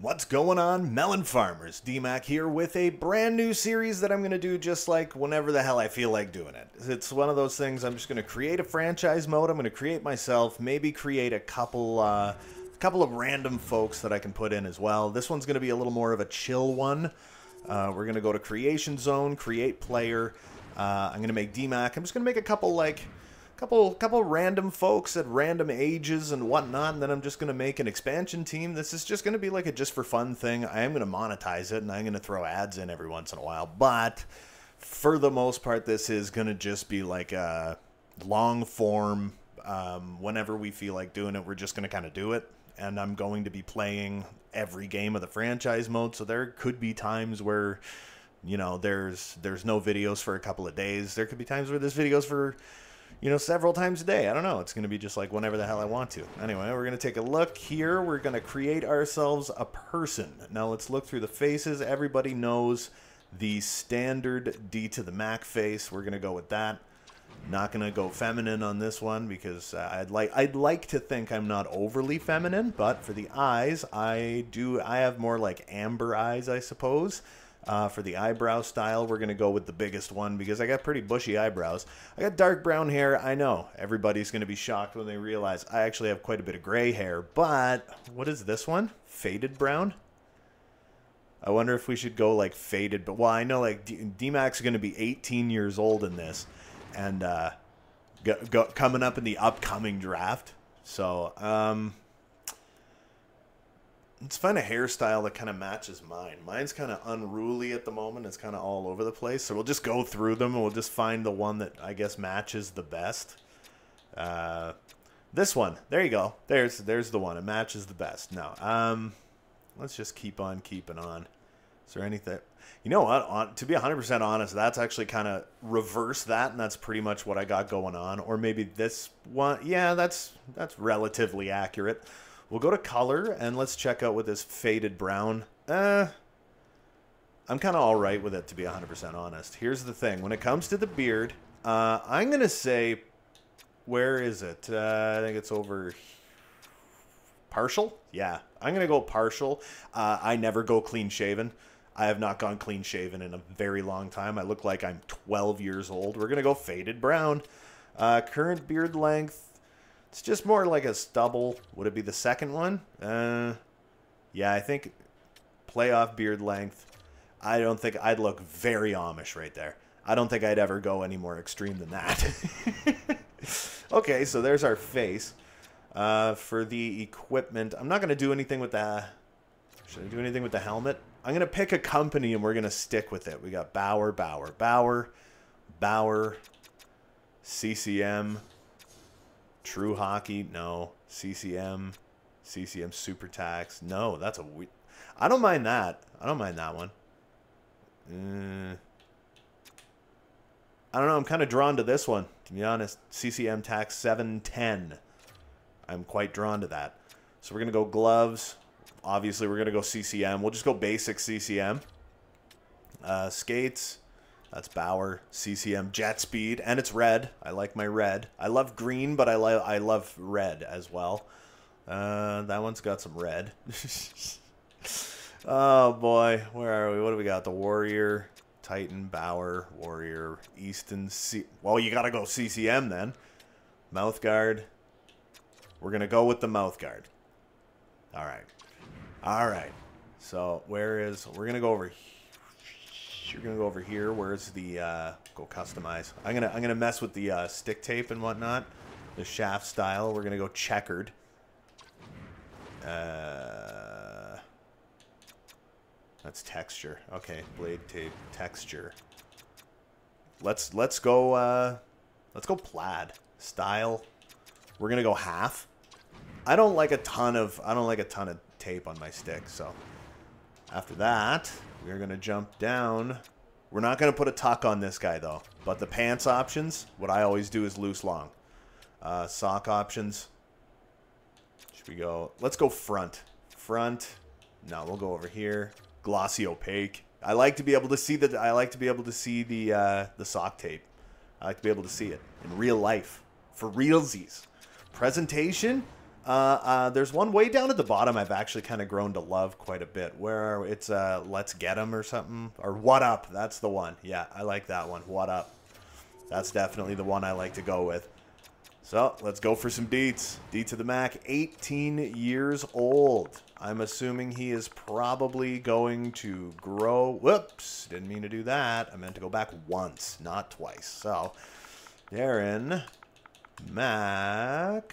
What's going on, melon farmers? DMAC here with a brand new series that I'm going to do just like whenever the hell I feel like doing it. It's one of those things. I'm just going to create a franchise mode. I'm going to create myself, maybe create a couple of random folks that I can put in as well. This one's going to be a little more of a chill one. We're going to go to creation zone, create player. I'm going to make DMAC. I'm just going to make a couple couple random folks at random ages and whatnot, and then I'm just going to make an expansion team. This is just going to be like a just for fun thing. I am going to monetize it, and I'm going to throw ads in every once in a while, but for the most part, this is going to just be like a long form. Whenever we feel like doing it, we're just going to kind of do it, and I'm going to be playing every game of the franchise mode, so there could be times where, you know, there's no videos for a couple of days. There could be times where there's videos for, you know, several times a day. I don't know. It's going to be just like whenever the hell I want to. Anyway, we're going to take a look here. We're going to create ourselves a person. Now let's look through the faces. Everybody knows the standard D to the Mac face. We're going to go with that. Not going to go feminine on this one because I'd like to think I'm not overly feminine, but for the eyes, I have more like amber eyes, I suppose. For the eyebrow style, we're going to go with the biggest one because I got pretty bushy eyebrows. I got dark brown hair. I know everybody's going to be shocked when they realize I actually have quite a bit of gray hair. But what is this one? Faded brown? I wonder if we should go like faded. But well, I know like DMAC's going to be 18 years old in this, and coming up in the upcoming draft. So let's find a hairstyle that kind of matches mine. Mine's kind of unruly at the moment. It's kind of all over the place. So we'll just go through them and we'll just find the one that I guess matches the best. This one. There you go. There's the one. It matches the best. Now, let's just keep on keeping on. Is there anything? You know what? To be 100% honest, that's actually kind of reverse that, and that's pretty much what I got going on. Or maybe this one. Yeah, that's relatively accurate. We'll go to color, and let's check out with this faded brown. I'm kind of all right with it, to be 100% honest. Here's the thing. When it comes to the beard, I'm going to say, where is it? I think it's over partial? Yeah, I'm going to go partial. I never go clean-shaven. I have not gone clean-shaven in a very long time. I look like I'm 12 years old. We're going to go faded brown. Current beard length. It's just more like a stubble. Would it be the second one? Yeah, I think playoff beard length. I don't think I'd look very Amish right there. I don't think I'd ever go any more extreme than that. Okay, so there's our face. For the equipment, I'm not going to do anything with the... Should I do anything with the helmet? I'm going to pick a company and we're going to stick with it. We got Bauer, CCM... True Hockey, no. CCM Super Tax, no. That's a weird... I don't mind that. I don't mind that one. I don't know. I'm kind of drawn to this one, to be honest. CCM Tax 710. I'm quite drawn to that. So we're going to go gloves. Obviously, we're going to go CCM. We'll just go basic CCM. Skates. That's Bauer, CCM, Jet Speed, and it's red. I like my red. I love green, but I love red as well. That one's got some red. Oh, boy. Where are we? What do we got? The Warrior, Titan, Bauer, Warrior, Easton. Well, you got to go CCM then. Mouth guard. We're going to go with the mouth guard. All right. All right. So we're going to go over here. You're gonna go over here. Where's the go customize? I'm gonna mess with the stick tape and whatnot. The shaft style. We're gonna go checkered. That's texture. Okay, blade tape texture. Let's go plaid style. We're gonna go half. I don't like a ton of tape on my stick. So after that, we're going to jump down. We're not going to put a tuck on this guy, though. But the pants options, what I always do is loose long. Sock options. Should we go? Let's go front. Front. No, we'll go over here. Glossy opaque. I like to be able to see the sock tape. I like to be able to see it in real life. For realsies. Presentation. There's one way down at the bottom I've actually kind of grown to love quite a bit, where it's Let's Get 'em or something. Or What Up, that's the one. Yeah, I like that one. What Up. That's definitely the one I like to go with. So, let's go for some deets. D to the Mac, 18 years old. I'm assuming he is probably going to grow. Whoops, didn't mean to do that. I meant to go back once, not twice. So, Darren McDonald.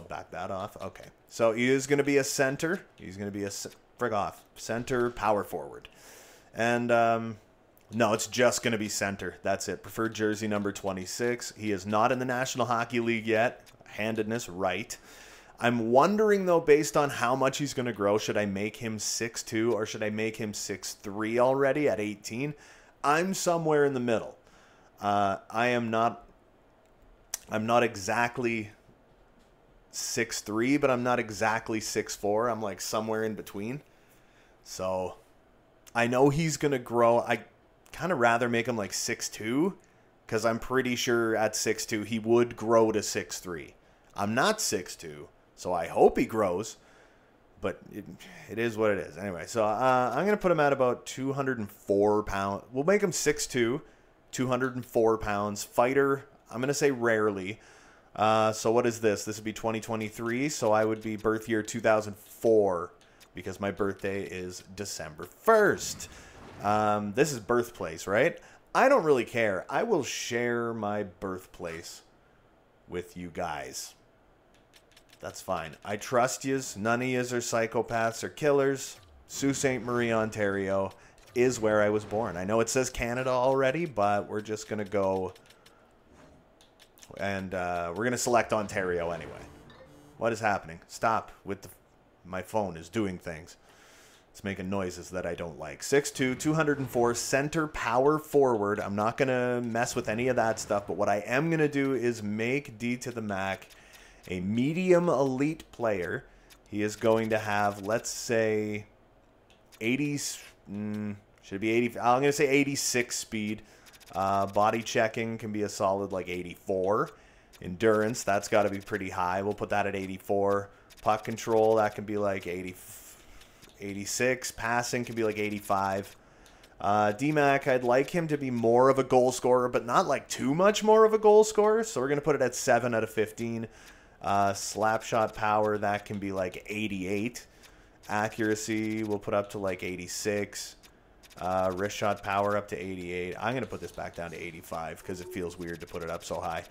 Back that off. Okay. So, he is going to be a center. He's going to be a, frig off, center power forward. And, no, it's just going to be center. That's it. Preferred jersey number 26. He is not in the National Hockey League yet. Handedness, right. I'm wondering, though, based on how much he's going to grow, should I make him 6'2" or should I make him 6'3" already at 18? I'm somewhere in the middle. I'm not exactly 6'3", but I'm not exactly 6'4". I'm like somewhere in between. So I know he's going to grow. I kind of rather make him like 6'2", because I'm pretty sure at 6'2" he would grow to 6'3". I'm not 6'2", so I hope he grows, but it is what it is. Anyway, so I'm going to put him at about 204 pounds. We'll make him 6'2", 204 pounds. Fighter, I'm going to say rarely. So what is this? This would be 2023, so I would be birth year 2004, because my birthday is December 1st. This is birthplace, right? I don't really care. I will share my birthplace with you guys. That's fine. I trust yous. None of yous are psychopaths or killers. Sault Ste. Marie, Ontario is where I was born. I know it says Canada already, but we're just going to go and we're going to select Ontario anyway. What is happening? Stop with the... My phone is doing things. It's making noises that I don't like. 6'2", 204, center power forward. I'm not going to mess with any of that stuff, but what I am going to do is make D to the Mac a medium elite player. He is going to have, let's say, 80, should be 80, I'm going to say 86 speed. Body checking can be a solid like 84. Endurance, that's got to be pretty high. We'll put that at 84. Puck control, that can be like 86. Passing can be like 85. D-Mac, I'd like him to be more of a goal scorer, but not like too much more of a goal scorer. So we're going to put it at 7 out of 15. Slap shot power, that can be like 88. Accuracy, we'll put up to like 86. Wrist shot power up to 88. I'm going to put this back down to 85 because it feels weird to put it up so high.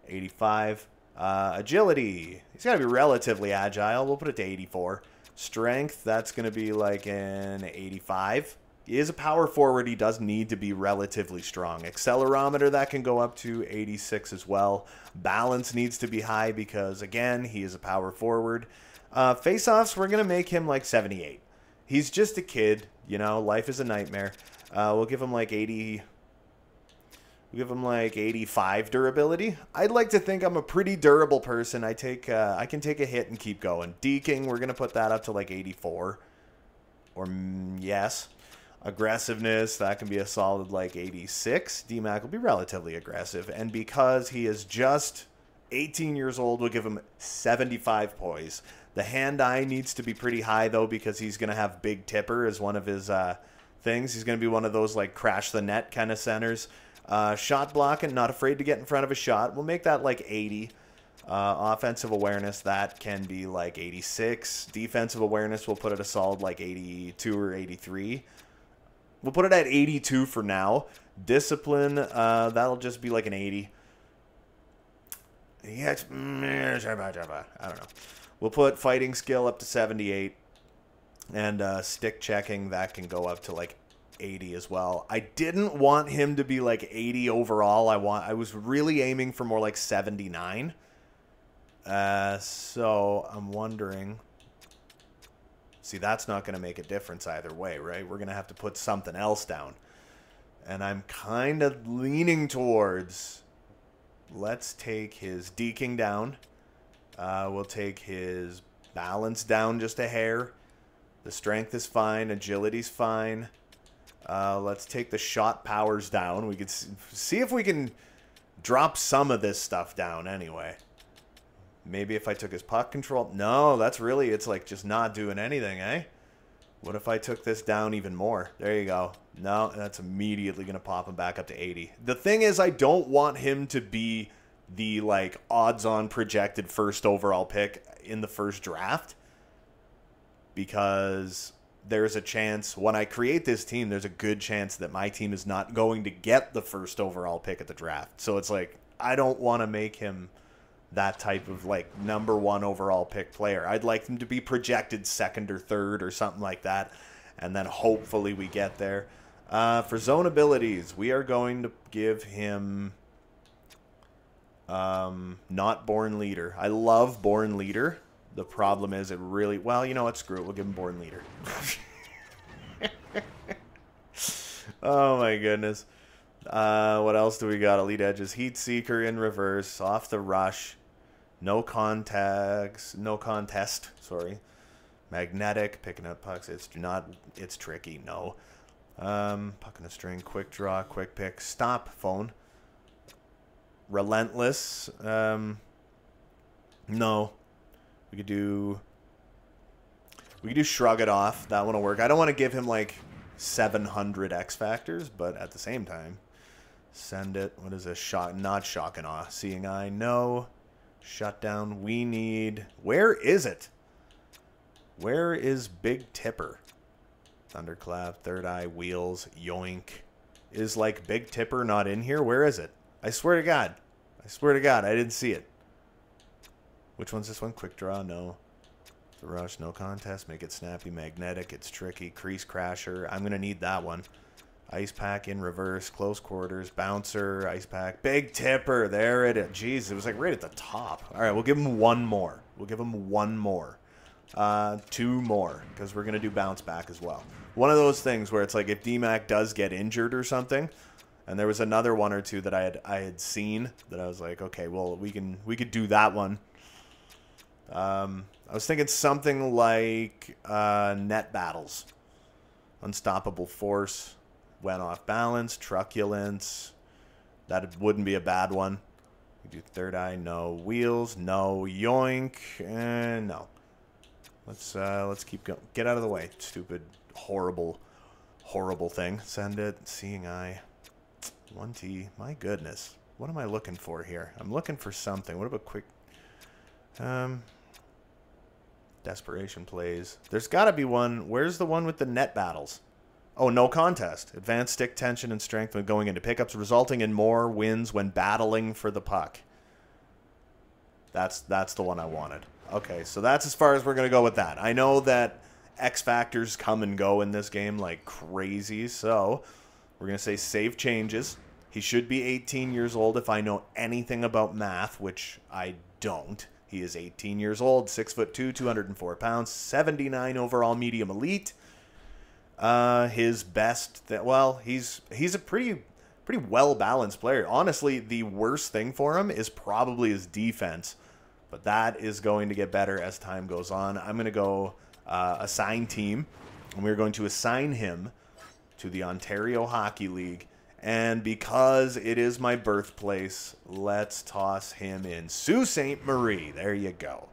85. Agility, he's got to be relatively agile. We'll put it to 84. Strength, that's going to be like an 85. He is a power forward. He does need to be relatively strong. Accelerometer, that can go up to 86 as well. Balance needs to be high because, again, he is a power forward. Face-offs, we're going to make him like 78. He's just a kid. You know, life is a nightmare. We'll give him like 80... We'll give him like 85 durability. I'd like to think I'm a pretty durable person. I can take a hit and keep going. Deking, we're going to put that up to like 84. Or, yes. Aggressiveness, that can be a solid like 86. D-Mac will be relatively aggressive. And because he is just 18 years old, we'll give him 75 poise. The hand-eye needs to be pretty high, though, because he's going to have big tipper as one of his things. He's going to be one of those like crash the net kind of centers. Shot blocking, not afraid to get in front of a shot. We'll make that like 80. Offensive awareness, that can be like 86. Defensive awareness, we'll put it a solid like 82 or 83. We'll put it at 82 for now. Discipline, that'll just be like an 80. I don't know. We'll put fighting skill up to 78. And stick checking, that can go up to like 80 as well. I didn't want him to be like 80 overall. I was really aiming for more like 79. So I'm wondering. See, that's not going to make a difference either way, right? We're going to have to put something else down. And I'm kind of leaning towards, let's take his deking down. We'll take his balance down just a hair. The strength is fine. Agility's fine. Let's take the shot powers down. We could see if we can drop some of this stuff down anyway. Maybe if I took his puck control. No, that's really, it's like just not doing anything, eh? What if I took this down even more? There you go. No, that's immediately going to pop him back up to 80. The thing is, I don't want him to be the, like, odds-on projected first overall pick in the first draft. Because there's a chance, when I create this team, there's a good chance that my team is not going to get the first overall pick at the draft. So it's like, I don't want to make him that type of, like, #1 overall pick player. I'd like him to be projected second or third or something like that, and then hopefully we get there. For zone abilities, we are going to give him not Born Leader. I love Born Leader. The problem is it really, well, you know what, screw it, we'll give him Born Leader. Oh my goodness. What else do we got? Elite Edges, Heat Seeker in reverse, off the rush, no contest, sorry. Magnetic, picking up pucks, it's tricky, no. Puck in a string, quick draw, quick pick, stop phone. Relentless, no. We could do Shrug It Off, that one will work. I don't want to give him like 700 X Factors, but at the same time, send it. What is this? Not Shock and Awe. Seeing Eye, no. Shutdown, we need... Where is it? Where is Big Tipper? Thunderclap, Third Eye, Wheels, Yoink. Is, like, Big Tipper not in here? Where is it? I swear to God. I swear to God, I didn't see it. Which one's this one? Quick Draw, no. The Rush, no contest. Make it snappy, magnetic. It's tricky. Crease Crasher. I'm going to need that one. Ice Pack in reverse. Close quarters. Bouncer. Ice Pack. Big Tipper. There it is. Jeez, it was like right at the top. All right, we'll give him one more. We'll give him one more. 2 more, because we're going to do Bounce Back as well. One of those things where it's like if DMAC does get injured or something, and there was another 1 or 2 that I had seen that I was like, okay, well, we could do that one. I was thinking something like Net Battles. Unstoppable Force. Went Off Balance. Truculence. That wouldn't be a bad one. We do Third Eye. No. Wheels. No. Yoink. And no. Let's keep going. Get out of the way. Stupid, horrible thing. Send it. Seeing Eye. 1T. My goodness. What am I looking for here? I'm looking for something. What about quick... Desperation Plays. There's got to be one. Where's the one with the Net Battles? Oh, no contest. Advanced stick tension and strength when going into pickups, resulting in more wins when battling for the puck. That's the one I wanted. Okay, so that's as far as we're going to go with that. I know that X Factors come and go in this game like crazy, so we're going to say save changes. He should be 18 years old if I know anything about math, which I don't. He is 18 years old, 6'2", 204 pounds, 79 overall medium elite. His best, well, he's a pretty well-balanced player. Honestly, the worst thing for him is probably his defense, but that is going to get better as time goes on. I'm going to go assign team, and we're going to assign him to the Ontario Hockey League. And because it is my birthplace, let's toss him in Sault Ste. Marie. There you go.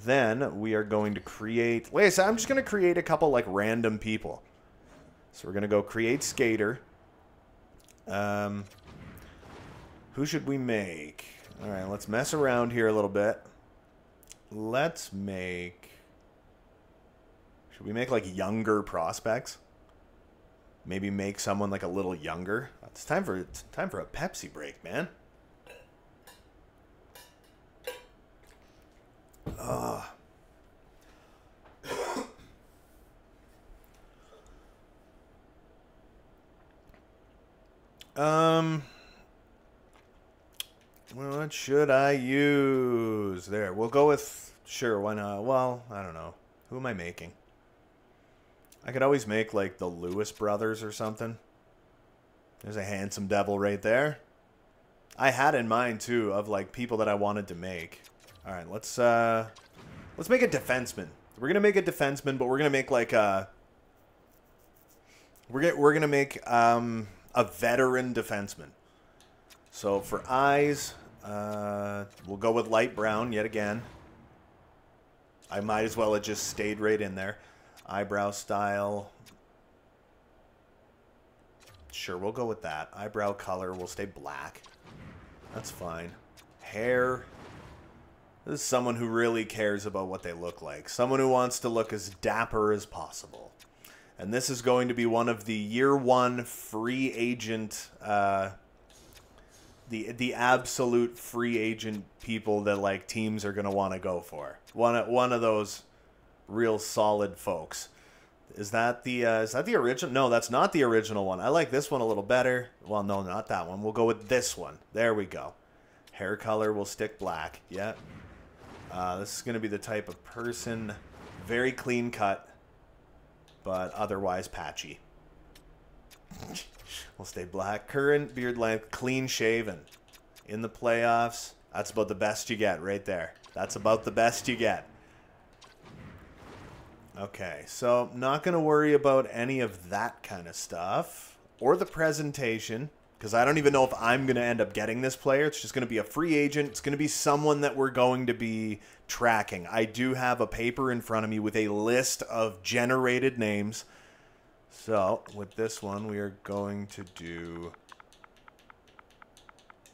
Then we are going to create... Wait, so I'm just going to create a couple, like, random people. So we're going to go create skater. Who should we make? All right, let's mess around here a little bit. Let's make... Should we make, like, younger prospects? Maybe make someone, like, a little younger. It's time for a Pepsi break, man. What should I use? There, we'll go with, sure, why not? Well, I don't know. Who am I making? I could always make, like, the Lewis brothers or something. There's a handsome devil right there. I had in mind, too, of, like, people that I wanted to make. All right, let's make a defenseman. We're going to make a defenseman, but we're going to make, like, a... We're going to make a veteran defenseman. So, for eyes, We'll go with light brown yet again. I might as well have just stayed right in there. Eyebrow style. Sure, we'll go with that. Eyebrow color, we'll stay black. That's fine. Hair. This is someone who really cares about what they look like. Someone who wants to look as dapper as possible. And this is going to be one of the year one free agent, the absolute free agent people that like teams are going to want to go for. One of those real solid folks. Is that the original? No, that's not the original one. I like this one a little better. Well, no, not that one. We'll go with this one. There we go. Hair color will stick black. Yeah. This is going to be the type of person, very clean cut, but otherwise patchy. We'll stay black. Current beard length, clean shaven. In the playoffs, that's about the best you get right there. That's about the best you get. Okay, so not going to worry about any of that kind of stuff. Or the presentation, because I don't even know if I'm going to end up getting this player. It's just going to be a free agent. It's going to be someone that we're going to be tracking. I do have a paper in front of me with a list of generated names. So, with this one, we are going to do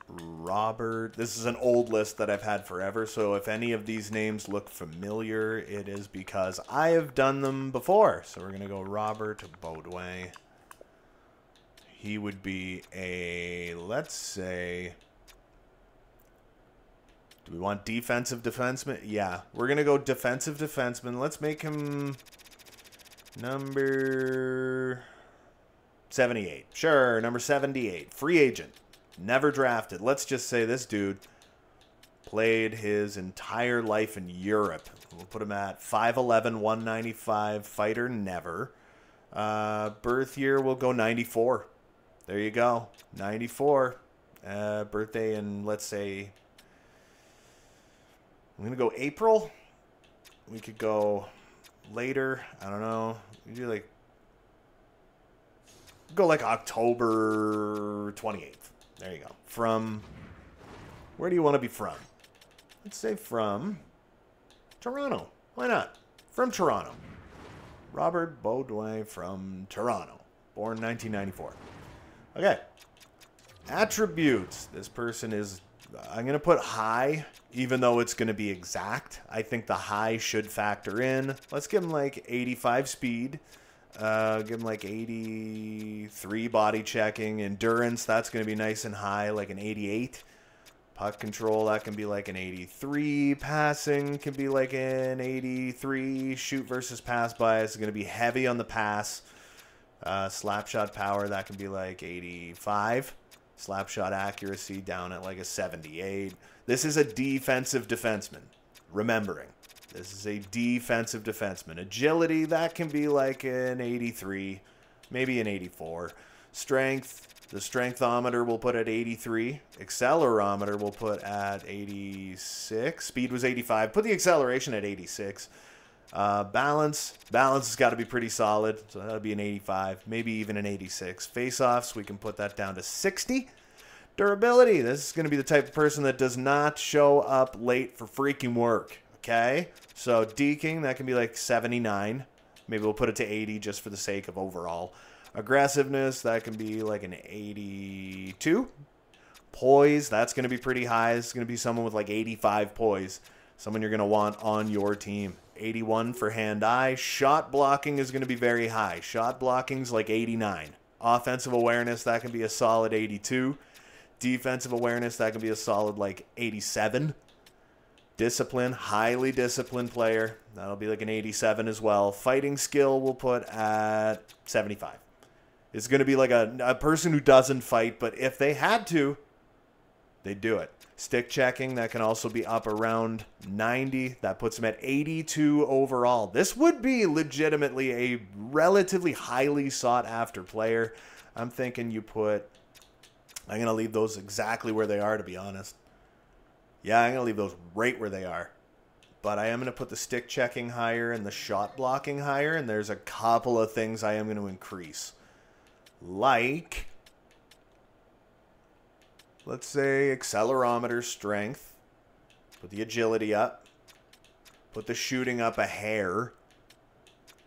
Robert. This is an old list that I've had forever, so if any of these names look familiar, it is because I have done them before. So we're going to go Robert Baudouin. He would be a, let's say, do we want defensive defenseman? Yeah, we're going to go defensive defenseman. Let's make him number 78. Sure, number 78. Free agent. Never drafted. Let's just say this dude played his entire life in Europe. We'll put him at 5'11", 195. Fighter, never. Birth year, we'll go 94. There you go. 94. Birthday in, let's say, I'm going to go April. We could go later. I don't know. We do like, go like October 28th. There you go. From, where do you want to be from? Let's say from Toronto. Why not? From Toronto. Robert Baudouin from Toronto. Born 1994. Okay. Attributes. This person is, I'm going to put high, even though it's going to be exact. I think the high should factor in. Let's give him like 85 speed. Give him like 83 body checking. Endurance, that's going to be nice and high, like an 88. Puck control, that can be like an 83. Passing can be like an 83. Shoot versus pass bias is going to be heavy on the pass. Slap shot power, that can be like 85. Slap shot accuracy down at like a 78. This is a defensive defenseman. Remembering. This is a defensive defenseman. Agility, that can be like an 83, maybe an 84. Strength, the strengthometer we'll put at 83. Accelerometer we'll put at 86. Speed was 85. Put the acceleration at 86. Balance has got to be pretty solid, so that'll be an 85, maybe even an 86. Face-offs, we can put that down to 60. Durability, this is going to be the type of person that does not show up late for freaking work. Okay, so deking, that can be like 79. Maybe we'll put it to 80 just for the sake of overall. Aggressiveness, that can be like an 82. Poise, that's going to be pretty high. It's going to be someone with like 85 poise. Someone you're going to want on your team. 81 for hand-eye. Shot blocking is going to be very high. Shot blocking's like 89. Offensive awareness, that can be a solid 82. Defensive awareness, that can be a solid like 87. Discipline, highly disciplined player. That'll be like an 87 as well. Fighting skill we'll put at 75. It's going to be like a person who doesn't fight, but if they had to, they'd do it. Stick checking, that can also be up around 90. That puts them at 82 overall. This would be legitimately a relatively highly sought after player. I'm thinking you put, I'm going to leave those exactly where they are, to be honest. Yeah, I'm going to leave those right where they are. But I am going to put the stick checking higher and the shot blocking higher. And there's a couple of things I am going to increase. Like, Let's say accelerometer strength. Put the agility up. Put the shooting up a hair.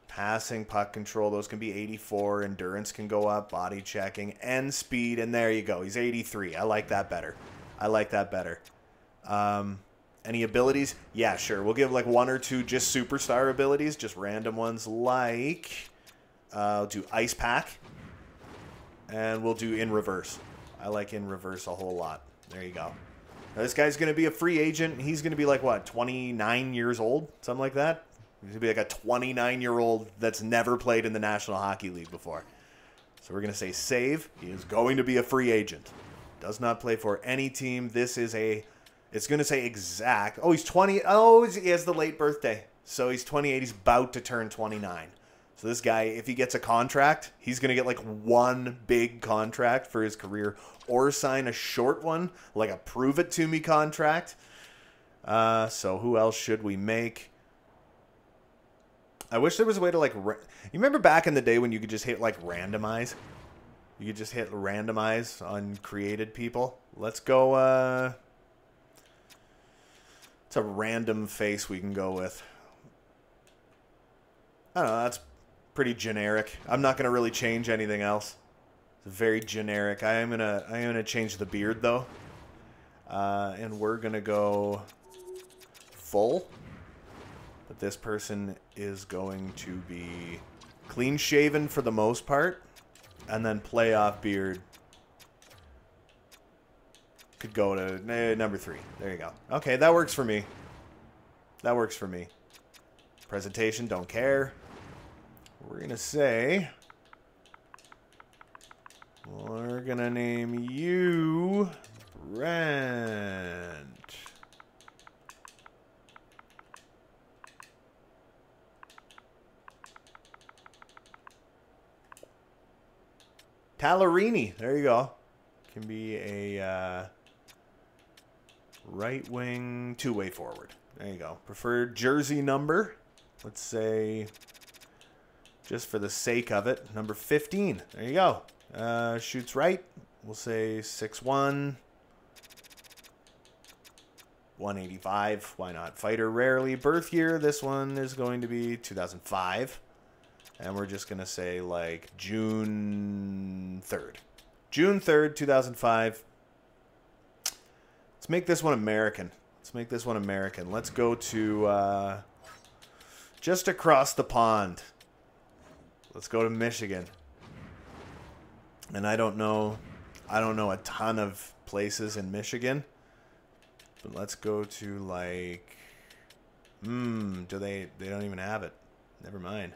Passing, puck control, those can be 84. Endurance can go up. Body checking and speed. And there you go. He's 83. I like that better. I like that better. Any abilities? Yeah, sure. We'll give like 1 or 2 just superstar abilities. Just random ones like... I'll do Ice Pack. And we'll do In Reverse. I like In Reverse a whole lot. There you go. Now, this guy's going to be a free agent. He's going to be like, what, 29 years old? Something like that? He's going to be like a 29-year-old that's never played in the National Hockey League before. So we're going to say save. He is going to be a free agent. Does not play for any team. This is a... It's going to say exact. Oh, he's 20. Oh, he has the late birthday. So he's 28. He's about to turn 29. So this guy, if he gets a contract, he's going to get like 1 big contract for his career or sign a short one, like a prove it to me contract. So who else should we make? I wish there was a way to like... You remember back in the day when you could just hit like randomize? You could just hit randomize on created people. Let's go... It's a random face we can go with. I don't know, that's pretty generic. I'm not gonna really change anything else. It's very generic. I am gonna change the beard though. And we're gonna go full. But this person is going to be clean shaven for the most part. And then playoff beard. Could go to number 3. There you go. Okay, that works for me. That works for me. Presentation, don't care. We're going to say... We're going to name you... Brent. Tallerini. There you go. Can be a... right wing, 2-way forward. There you go. Preferred jersey number. Let's say, just for the sake of it, number 15. There you go. Shoots right. We'll say 6'1". 185. Why not? Fighter rarely. Birth year. This one is going to be 2005. And we're just going to say like June 3rd. June 3rd, 2005. Let's make this one American. Let's make this one American. Let's go to just across the pond. Let's go to Michigan. And I don't know a ton of places in Michigan. But let's go to like they don't even have it. Never mind.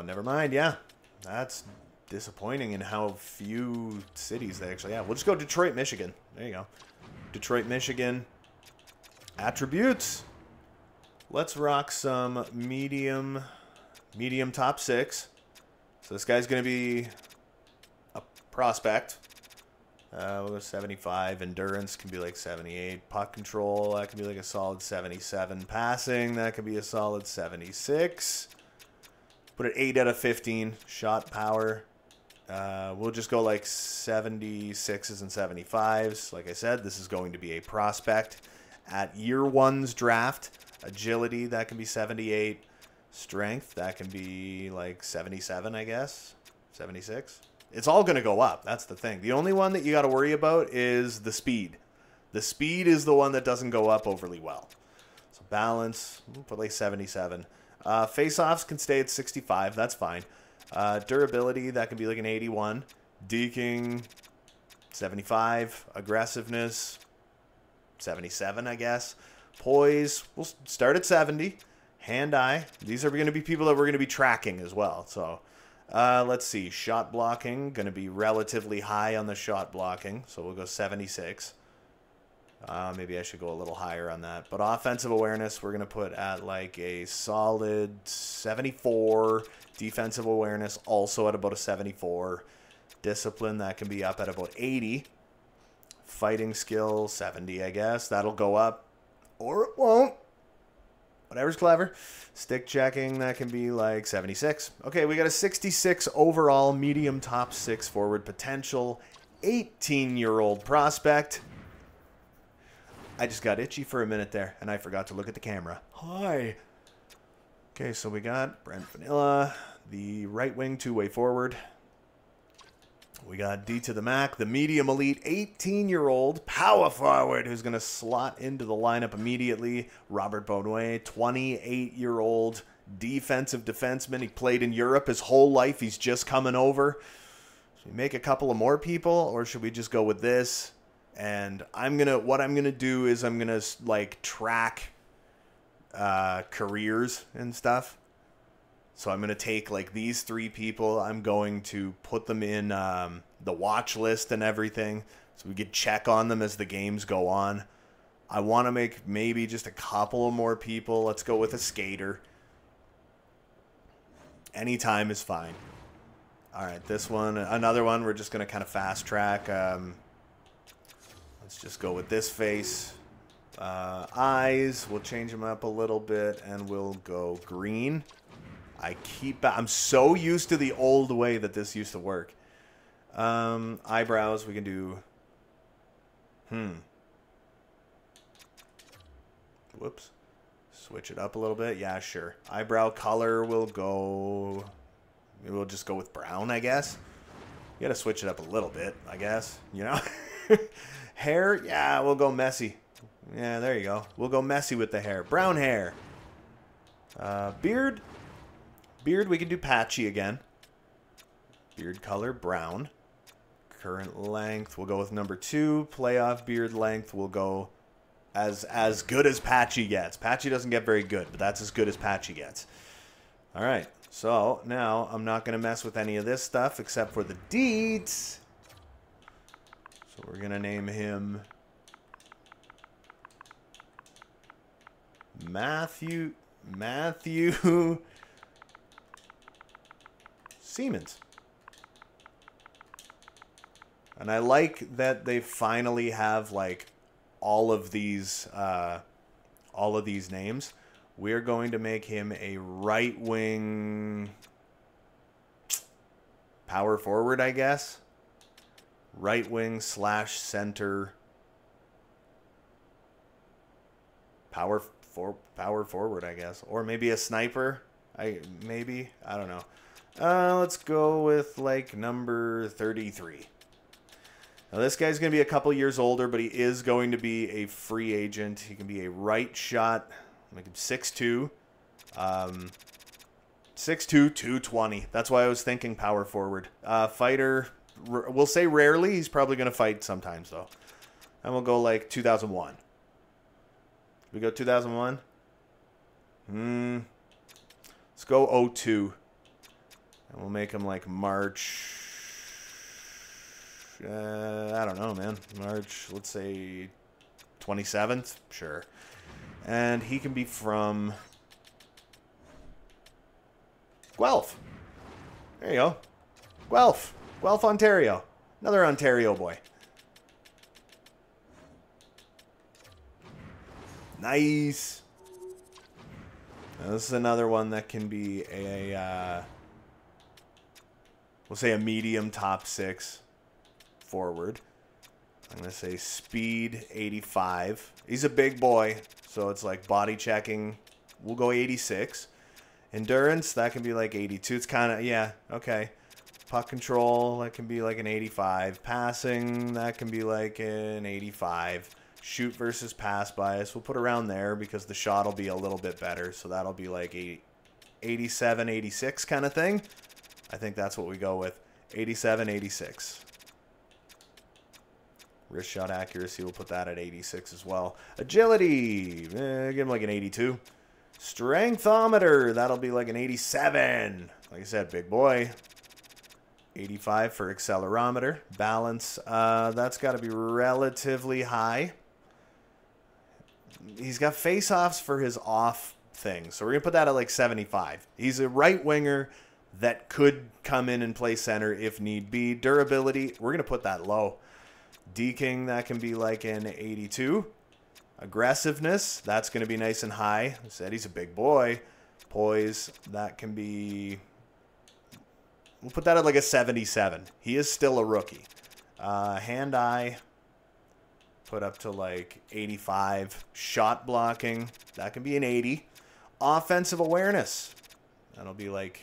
Never mind. Yeah. That's disappointing in how few cities they actually have. We'll just go Detroit, Michigan. There you go. Detroit, Michigan. Attributes. Let's rock some medium top 6. So this guy's going to be a prospect. We'll go 75. Endurance can be like 78. Puck control, that can be like a solid 77. Passing, that can be a solid 76. Put it 8 out of 15. Shot power. We'll just go like 76s and 75s. Like I said, this is going to be a prospect. At year 1's draft, agility, that can be 78. Strength, that can be like 77, I guess. 76. It's all going to go up. That's the thing. The only one that you got to worry about is the speed. The speed is the one that doesn't go up overly well. So balance, we'll put like 77. Face-offs can stay at 65. That's fine. Durability, that can be like an 81. Deking, 75. Aggressiveness, 77, I guess. Poise, we'll start at 70. Hand-eye, these are going to be people that we're going to be tracking as well. So let's see. Shot blocking, going to be relatively high on the shot blocking. So we'll go 76. Maybe I should go a little higher on that. But offensive awareness, we're going to put at like a solid 74. Defensive awareness, also at about a 74. Discipline, that can be up at about 80. Fighting skill, 70, I guess. That'll go up. Or it won't. Whatever's clever. Stick checking, that can be like 76. Okay, we got a 66 overall, medium top 6 forward potential, 18-year-old prospect. I just got itchy for a minute there, and I forgot to look at the camera. Hi. Okay, so we got Brent Vanilla, the right wing two-way forward. We got D to the Mac, the medium elite 18-year-old power forward who's going to slot into the lineup immediately. Robert Baudouin, 28-year-old defensive defenseman. He played in Europe his whole life. He's just coming over. Should we make a couple of more people, or should we just go with this? And what I'm gonna do is I'm gonna like track careers and stuff. So I'm going to take like these 3 people. I'm going to put them in the watch list and everything so we could check on them as the games go on. I want to make maybe just a couple of more people. Let's go with a skater. Anytime is fine. All right, this one, another one, we're just going to kind of fast track. Let's just go with this face. Eyes, we'll change them up a little bit and we'll go green. I'm so used to the old way that this used to work. Eyebrows, we can do... Whoops. Switch it up a little bit. Yeah, sure. Eyebrow color will go... We'll just go with brown, I guess. You gotta switch it up a little bit, I guess. You know? Hair, yeah, we'll go messy. Yeah, there you go. We'll go messy with the hair. Brown hair. Beard... Beard, we can do patchy again. Beard color, brown. Current length, we'll go with number 2. Playoff beard length, we'll go as good as patchy gets. Patchy doesn't get very good, but that's as good as patchy gets. All right, so now I'm not going to mess with any of this stuff except for the deeds. So we're going to name him Matthew Siemens. And I like that they finally have like all of these names. We're going to make him a right wing power forward, I guess. Right wing / center power forward, I guess. Or maybe a sniper. I don't know. Let's go with like number 33. Now this guy's going to be a couple years older, but he is going to be a free agent. He can be a right shot. Make him 6'2". 6'2", 220. That's why I was thinking power forward. Fighter, we'll say rarely. He's probably going to fight sometimes though. And we'll go like 2001. We go 2001? Let's go 02. And we'll make him like March. I don't know, man. March, let's say 27th. Sure. And he can be from Guelph. There you go. Guelph. Guelph, Ontario. Another Ontario boy. Nice. Now, this is another one that can be a... we'll say a medium top 6 forward. I'm going to say speed 85. He's a big boy, so it's like body checking. We'll go 86. Endurance, that can be like 82. It's kind of, yeah, okay. Puck control, that can be like an 85. Passing, that can be like an 85. Shoot versus pass bias, we'll put around there because the shot will be a little bit better. So that'll be like 87, 86 kind of thing. I think that's what we go with. 87, 86. Wrist shot accuracy, we'll put that at 86 as well. Agility, give him like an 82. Strengthometer, that'll be like an 87. Like I said, big boy. 85 for accelerometer. Balance, that's got to be relatively high. He's got face-offs for his off thing, so we're going to put that at like 75. He's a right winger that could come in and play center if need be. Durability, we're going to put that low. Deking, that can be like an 82. Aggressiveness, that's going to be nice and high. I said he's a big boy. Poise, that can be... We'll put that at like a 77. He is still a rookie. Hand-eye, put up to like 85. Shot blocking, that can be an 80. Offensive awareness, that'll be like...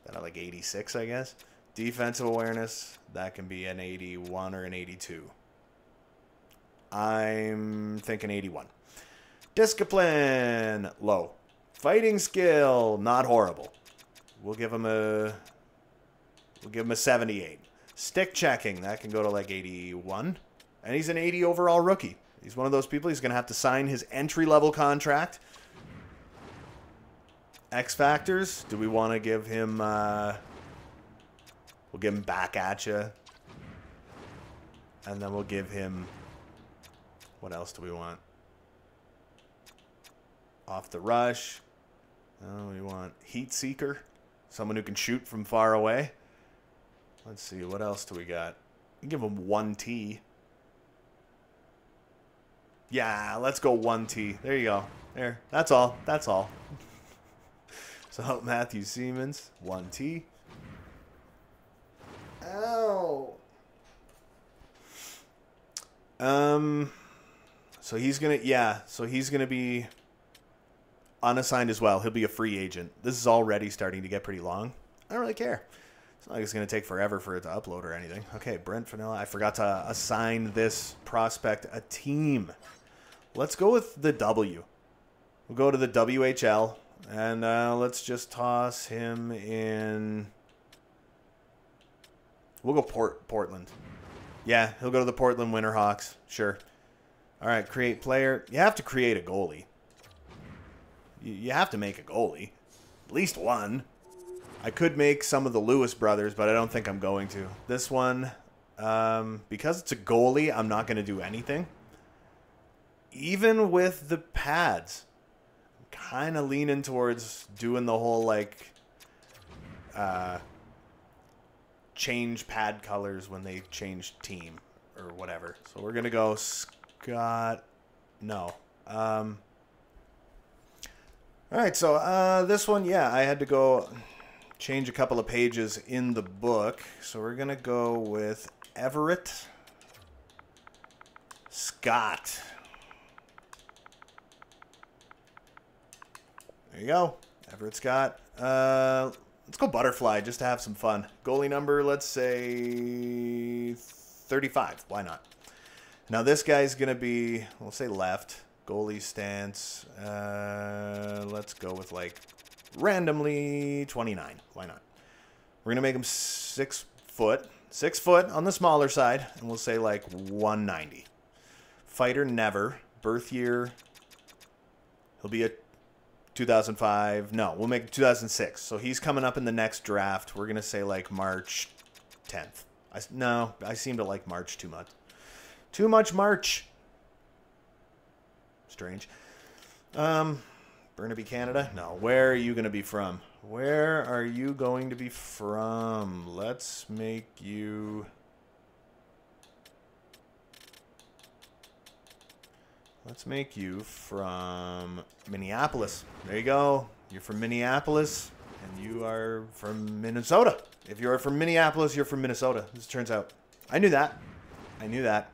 That'll like 86, I guess. Defensive awareness, that can be an 81 or an 82. I'm thinking 81. Discipline, low. Fighting skill, not horrible. We'll give him a 78. Stick checking, that can go to like 81. And he's an 80 overall rookie. He's one of those people, he's going to have to sign his entry-level contract. X factors, do we want to give him... we'll give him back at you. And then we'll give him... What else do we want? Off the rush. Oh, we want heat seeker. Someone who can shoot from far away. Let's see, what else do we got? We can give him 1T. Yeah, let's go 1T. There you go. There. That's all. That's all. So, Matthew Siemens, 1T. Ow. So he's gonna, yeah. So he's gonna be unassigned as well. He'll be a free agent. This is already starting to get pretty long. I don't really care. It's not like it's gonna take forever for it to upload or anything. Okay, Brent Vanilla. I forgot to assign this prospect a team. Let's go with the W. We'll go to the WHL. And let's just toss him in. We'll go Portland. Yeah, he'll go to the Portland Winterhawks. Sure. All right, create player. You have to create a goalie. You have to make a goalie. At least one. I could make some of the Lewis brothers, but I don't think I'm going to. This one, because it's a goalie, I'm not going to do anything. Even with the pads. Kind of leaning towards doing the whole like change pad colors when they change team or whatever. So we're gonna go Scott. No. All right. So this one, yeah, I had to go change a couple of pages in the book. So we're gonna go with Everett Scott. There you go. Everett Scott. Let's go Butterfly just to have some fun. Goalie number, let's say 35. Why not? Now this guy's going to be, we'll say left. Goalie stance. Let's go with like randomly 29. Why not? We're going to make him 6 foot. 6 foot on the smaller side. And we'll say like 190. Fighter never. Birth year. He'll be a 2005. No, we'll make it 2006. So he's coming up in the next draft. We're going to say like March 10th. I seem to like March too much. Too much March. Strange. Burnaby, Canada? No. Where are you going to be from? Where are you going to be from? Let's make you... Let's make you from Minneapolis. There you go. You're from Minneapolis, and you are from Minnesota. If you're from Minneapolis, you're from Minnesota. This turns out. I knew that. I knew that.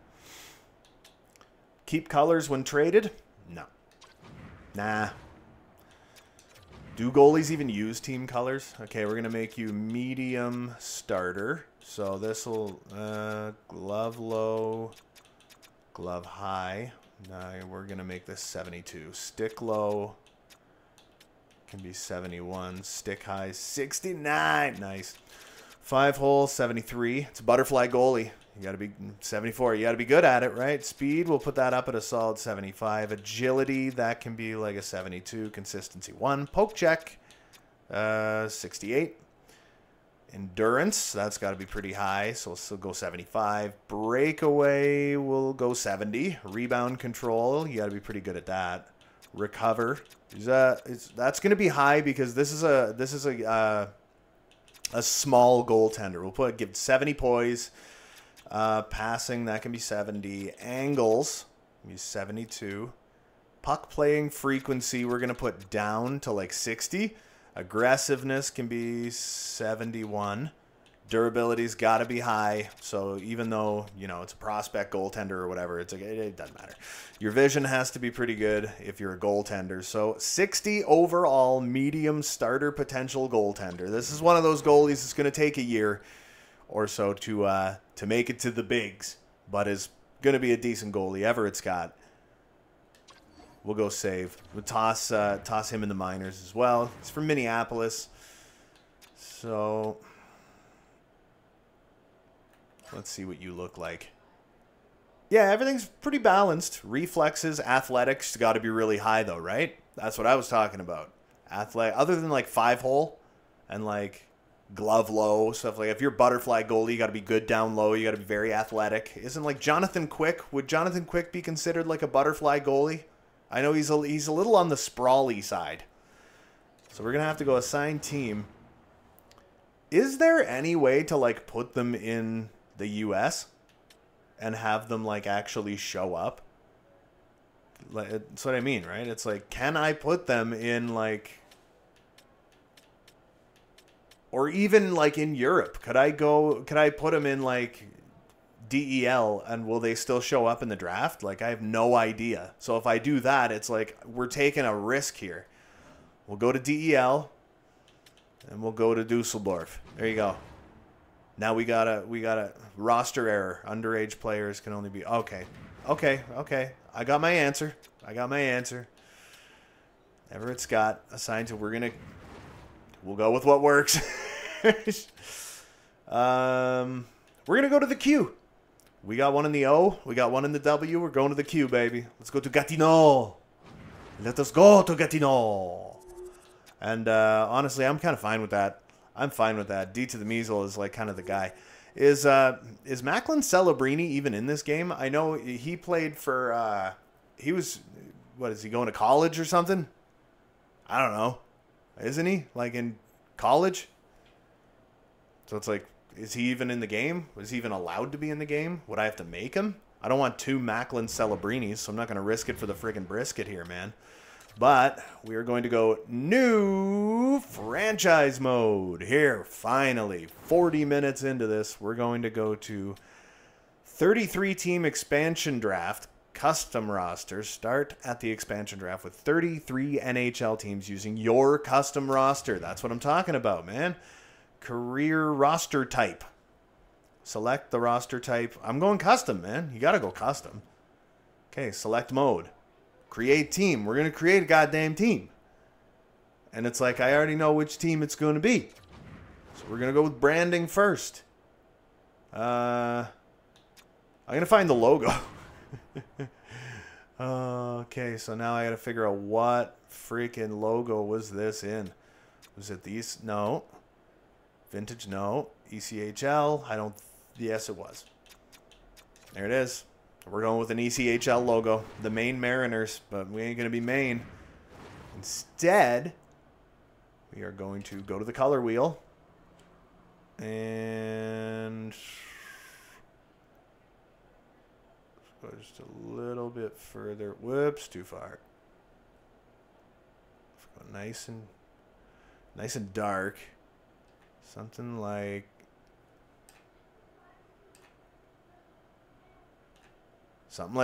Keep colors when traded? No. Nah. Do goalies even use team colors? Okay, we're going to make you medium starter. So this will glove low, glove high. Now we're going to make this 72. Stick low can be 71. Stick high 69. Nice. 5 hole 73. It's a butterfly goalie. You got to be 74. You got to be good at it, right? Speed, we'll put that up at a solid 75. Agility, that can be like a 72. Consistency 1. Poke check 68. Endurance, that's got to be pretty high, so we'll still go 75. Breakaway, we'll go 70. Rebound control, you got to be pretty good at that. Recover, that's going to be high because this is a small goaltender. We'll give 70 poise. Passing, that can be 70. Angles, Maybe 72. Puck playing frequency, we're going to put down to like 60. Aggressiveness can be 71. Durability's got to be high. So even though, you know, it's a prospect goaltender or whatever, it's like, it doesn't matter. Your vision has to be pretty good if you're a goaltender. So 60 overall medium starter potential goaltender. This is one of those goalies that's going to take a year or so to make it to the bigs, but is going to be a decent goalie. Everett's got. We'll go save. We'll toss him in the minors as well. He's from Minneapolis. So let's see what you look like. Yeah, everything's pretty balanced. Reflexes, athletics got to be really high though, right? That's what I was talking about. Other than like 5-hole and like glove low, stuff like if you're butterfly goalie, you got to be good down low. You got to be very athletic. Isn't like Jonathan Quick? Would Jonathan Quick be considered like a butterfly goalie? I know he's a little on the sprawly side. So we're going to have to go assign team. Is there any way to like put them in the US and have them like actually show up? That's what I mean, right? It's like, can I put them in like, or even like in Europe? Could I put them in like DEL and will they still show up in the draft? Like, I have no idea. So if I do that, it's like we're taking a risk here. We'll go to DEL and we'll go to Dusseldorf. There you go. Now we got a roster error. Underage players can only be okay. I got my answer. Everett Scott assigned to. We'll go with what works. We're gonna go to the Q. We got one in the O. We got one in the W. We're going to the Q, baby. Let's go to Gatineau. Let us go to Gatineau. And honestly, I'm kind of fine with that. I'm fine with that. D to the Measle is like kind of the guy. Is Macklin Celebrini even in this game? I know he played for. He was. What is he going to college or something? I don't know. Isn't he like in college? So it's like, is he even in the game? Was he even allowed to be in the game? Would I have to make him? I don't want 2 Macklin Celebrinis, so I'm not going to risk it for the friggin' brisket here, man. But we are going to go new franchise mode here. Finally, 40 minutes into this, we're going to go to 33-team expansion draft. Custom roster. Start at the expansion draft with 33 NHL teams using your custom roster. That's what I'm talking about, man. Career roster type. Select the roster type. I'm going custom, man. You got to go custom. Okay, select mode. Create team. We're going to create a goddamn team. And it's like, I already know which team it's going to be. So we're going to go with branding first. I'm going to find the logo. Okay, so now I got to figure out what freaking logo was this in. Was it these? No. Vintage? No. ECHL? I don't. Yes, it was. There it is. We're going with an ECHL logo. The Maine Mariners, but we ain't going to be Maine. Instead, we are going to go to the color wheel and go just a little bit further. Whoops, too far. Go nice and dark. Something like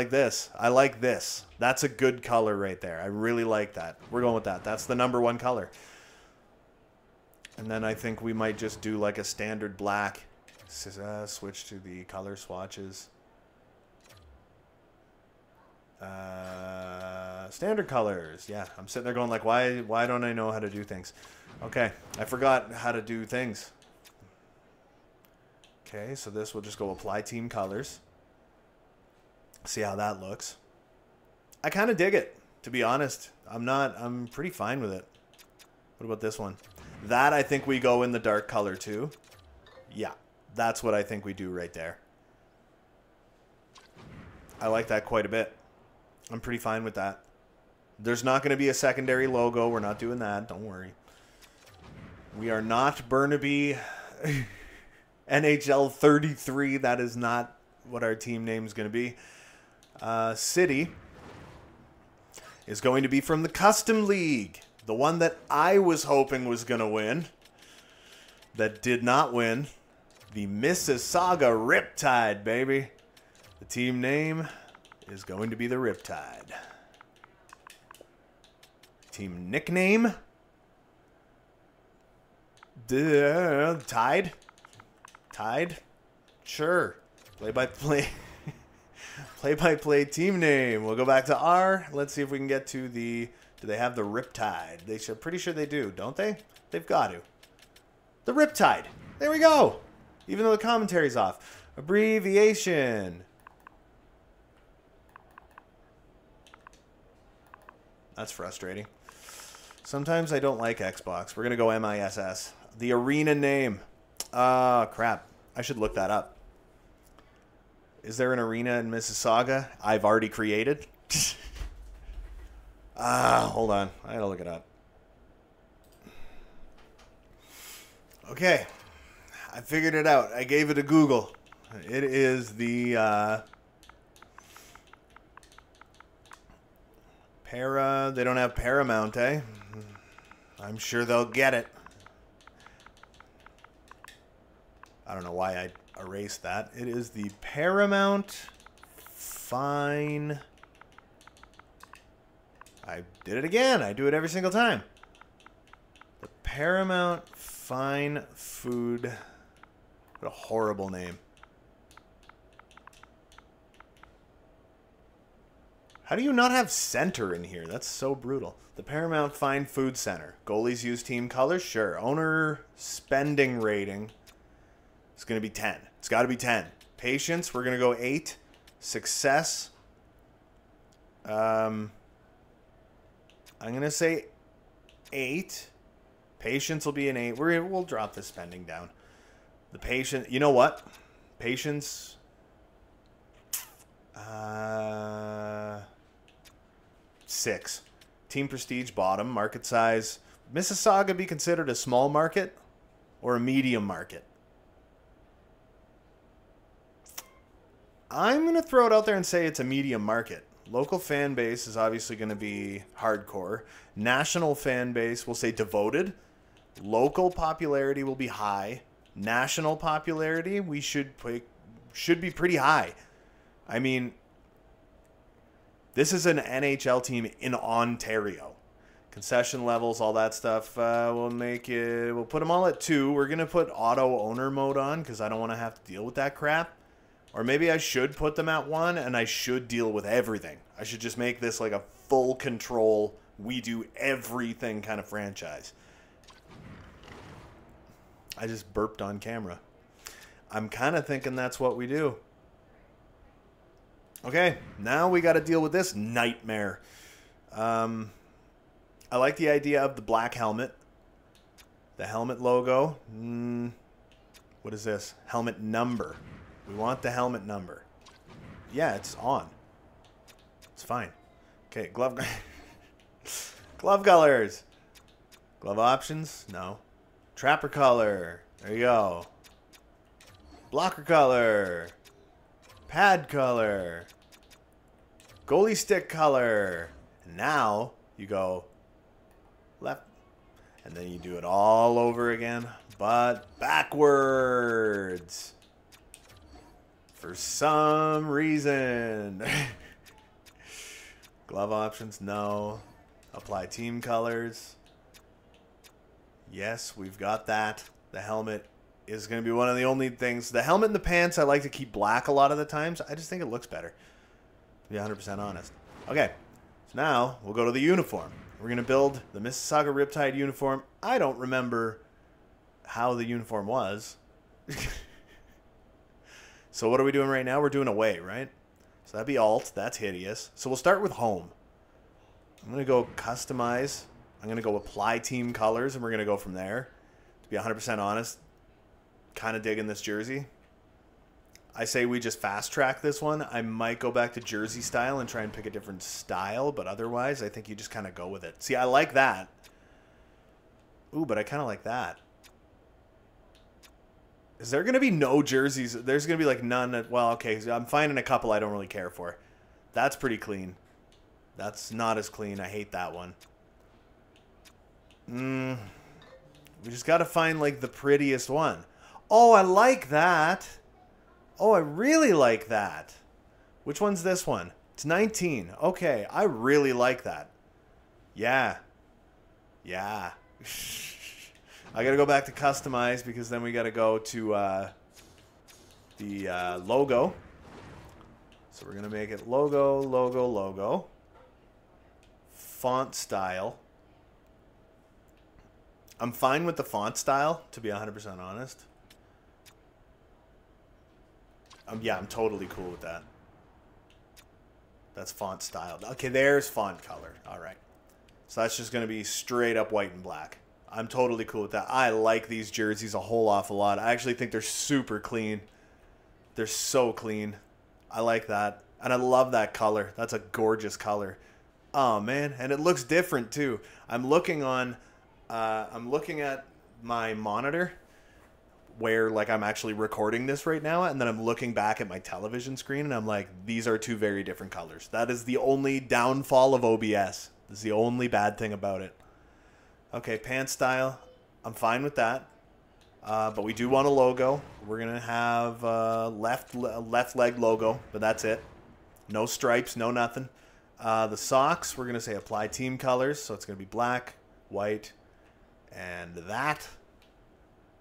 this. I like this. That's a good color right there. I really like that. We're going with that. That's the #1 color. And then I think we might just do like a standard black. Switch to the color swatches. Standard colors. Yeah, I'm sitting there going like, why don't I know how to do things? Okay, I forgot how to do things. Okay, so this will just go apply team colors. See how that looks. I kind of dig it, to be honest. I'm pretty fine with it. What about this one? That I think we go in the dark color too. Yeah, that's what I think we do right there. I like that quite a bit. I'm pretty fine with that. There's not going to be a secondary logo. We're not doing that. Don't worry. We are not Burnaby NHL 33. That is not what our team name is going to be. City is going to be from the Custom League. The one that I was hoping was going to win. That did not win. The Mississauga Riptide, baby. The team name is going to be the Riptide. Team nickname? Tide? Tide? Sure. Play-by-play. Play-by-play team name. We'll go back to R. Let's see if we can get to the... Do they have the Riptide? They should. Pretty sure they do, don't they? They've got to. The Riptide. There we go. Even though the commentary's off. Abbreviation. That's frustrating. Sometimes I don't like Xbox. We're going to go MISS. The arena name. Crap. I should look that up. Is there an arena in Mississauga I've already created? Hold on. I gotta look it up. Okay. I figured it out. I gave it a Google. It is the they don't have Paramount, eh? I'm sure they'll get it. I don't know why I erased that. It is the Paramount Fine. I did it again. I do it every single time. The Paramount Fine Food. What a horrible name. How do you not have center in here? That's so brutal. The Paramount Fine Food Center. Goalies use team colors? Sure. Owner spending rating is going to be 10. It's got to be 10. Patience, we're going to go 8. Success. I'm going to say 8. Patience will be an 8. We'll drop the spending down. The patient, you know what? Patience. 6. Team prestige, bottom. Market size. Mississauga be considered a small market or a medium market? I'm going to throw it out there and say it's a medium market. Local fan base is obviously going to be hardcore. National fan base, we'll say devoted. Local popularity will be high. National popularity, we should be pretty high. I mean, this is an NHL team in Ontario. Concession levels, all that stuff, we'll put them all at 2. We're going to put auto owner mode on because I don't want to have to deal with that crap. Or maybe I should put them at 1 and I should deal with everything. I should just make this like a full control, we do everything kind of franchise. I just burped on camera. I'm kind of thinking that's what we do. Okay, now we got to deal with this nightmare. I like the idea of the black helmet. The helmet logo. What is this? Helmet number. We want the helmet number. Yeah, it's on. It's fine. Okay, glove glove colors. Glove options? No. Trapper color. There you go. Blocker color. Pad color. Goalie stick color. And now you go left. And then you do it all over again, but backwards. For some reason. Glove options, no. Apply team colors. Yes, we've got that. The helmet is going to be one of the only things. The helmet and the pants I like to keep black a lot of the times. I just think it looks better, to be 100% honest. Okay, so now we'll go to the uniform. We're going to build the Mississauga Riptide uniform. I don't remember how the uniform was. So what are we doing right now? We're doing away, right? So that'd be alt. That's hideous. So we'll start with home. I'm going to go customize. I'm going to go apply team colors, and we're going to go from there. To be 100% honest, kind of digging this jersey. I say we just fast track this one. I might go back to jersey style and try and pick a different style, but otherwise I think you just kind of go with it. See, I like that. Ooh, but I kind of like that. Is there going to be no jerseys? There's going to be like none. Well, okay, I'm finding a couple I don't really care for. That's pretty clean. That's not as clean. I hate that one. We just got to find, like, the prettiest one. Oh, I like that. Oh, I really like that. Which one's this one? It's 19. Okay, I really like that. Yeah. Yeah. I got to go back to customize because then we got to go to the logo. So we're going to make it logo, logo, logo. Font style. I'm fine with the font style, to be 100% honest. Yeah, I'm totally cool with that. That's font style. Okay, there's font color. All right. So that's just going to be straight up white and black. I'm totally cool with that. I like these jerseys a whole awful lot. I actually think they're super clean. They're so clean. I like that. And I love that color. That's a gorgeous color. Oh, man. And it looks different, too. I'm looking at my monitor where, like, I'm actually recording this right now, and then I'm looking back at my television screen, and I'm like, these are two very different colors. That is the only downfall of OBS. This is the only bad thing about it. Okay, pant style. I'm fine with that. But we do want a logo. We're going to have left leg logo, but that's it. No stripes, no nothing. The socks, we're going to say apply team colors. So it's going to be black, white, and that.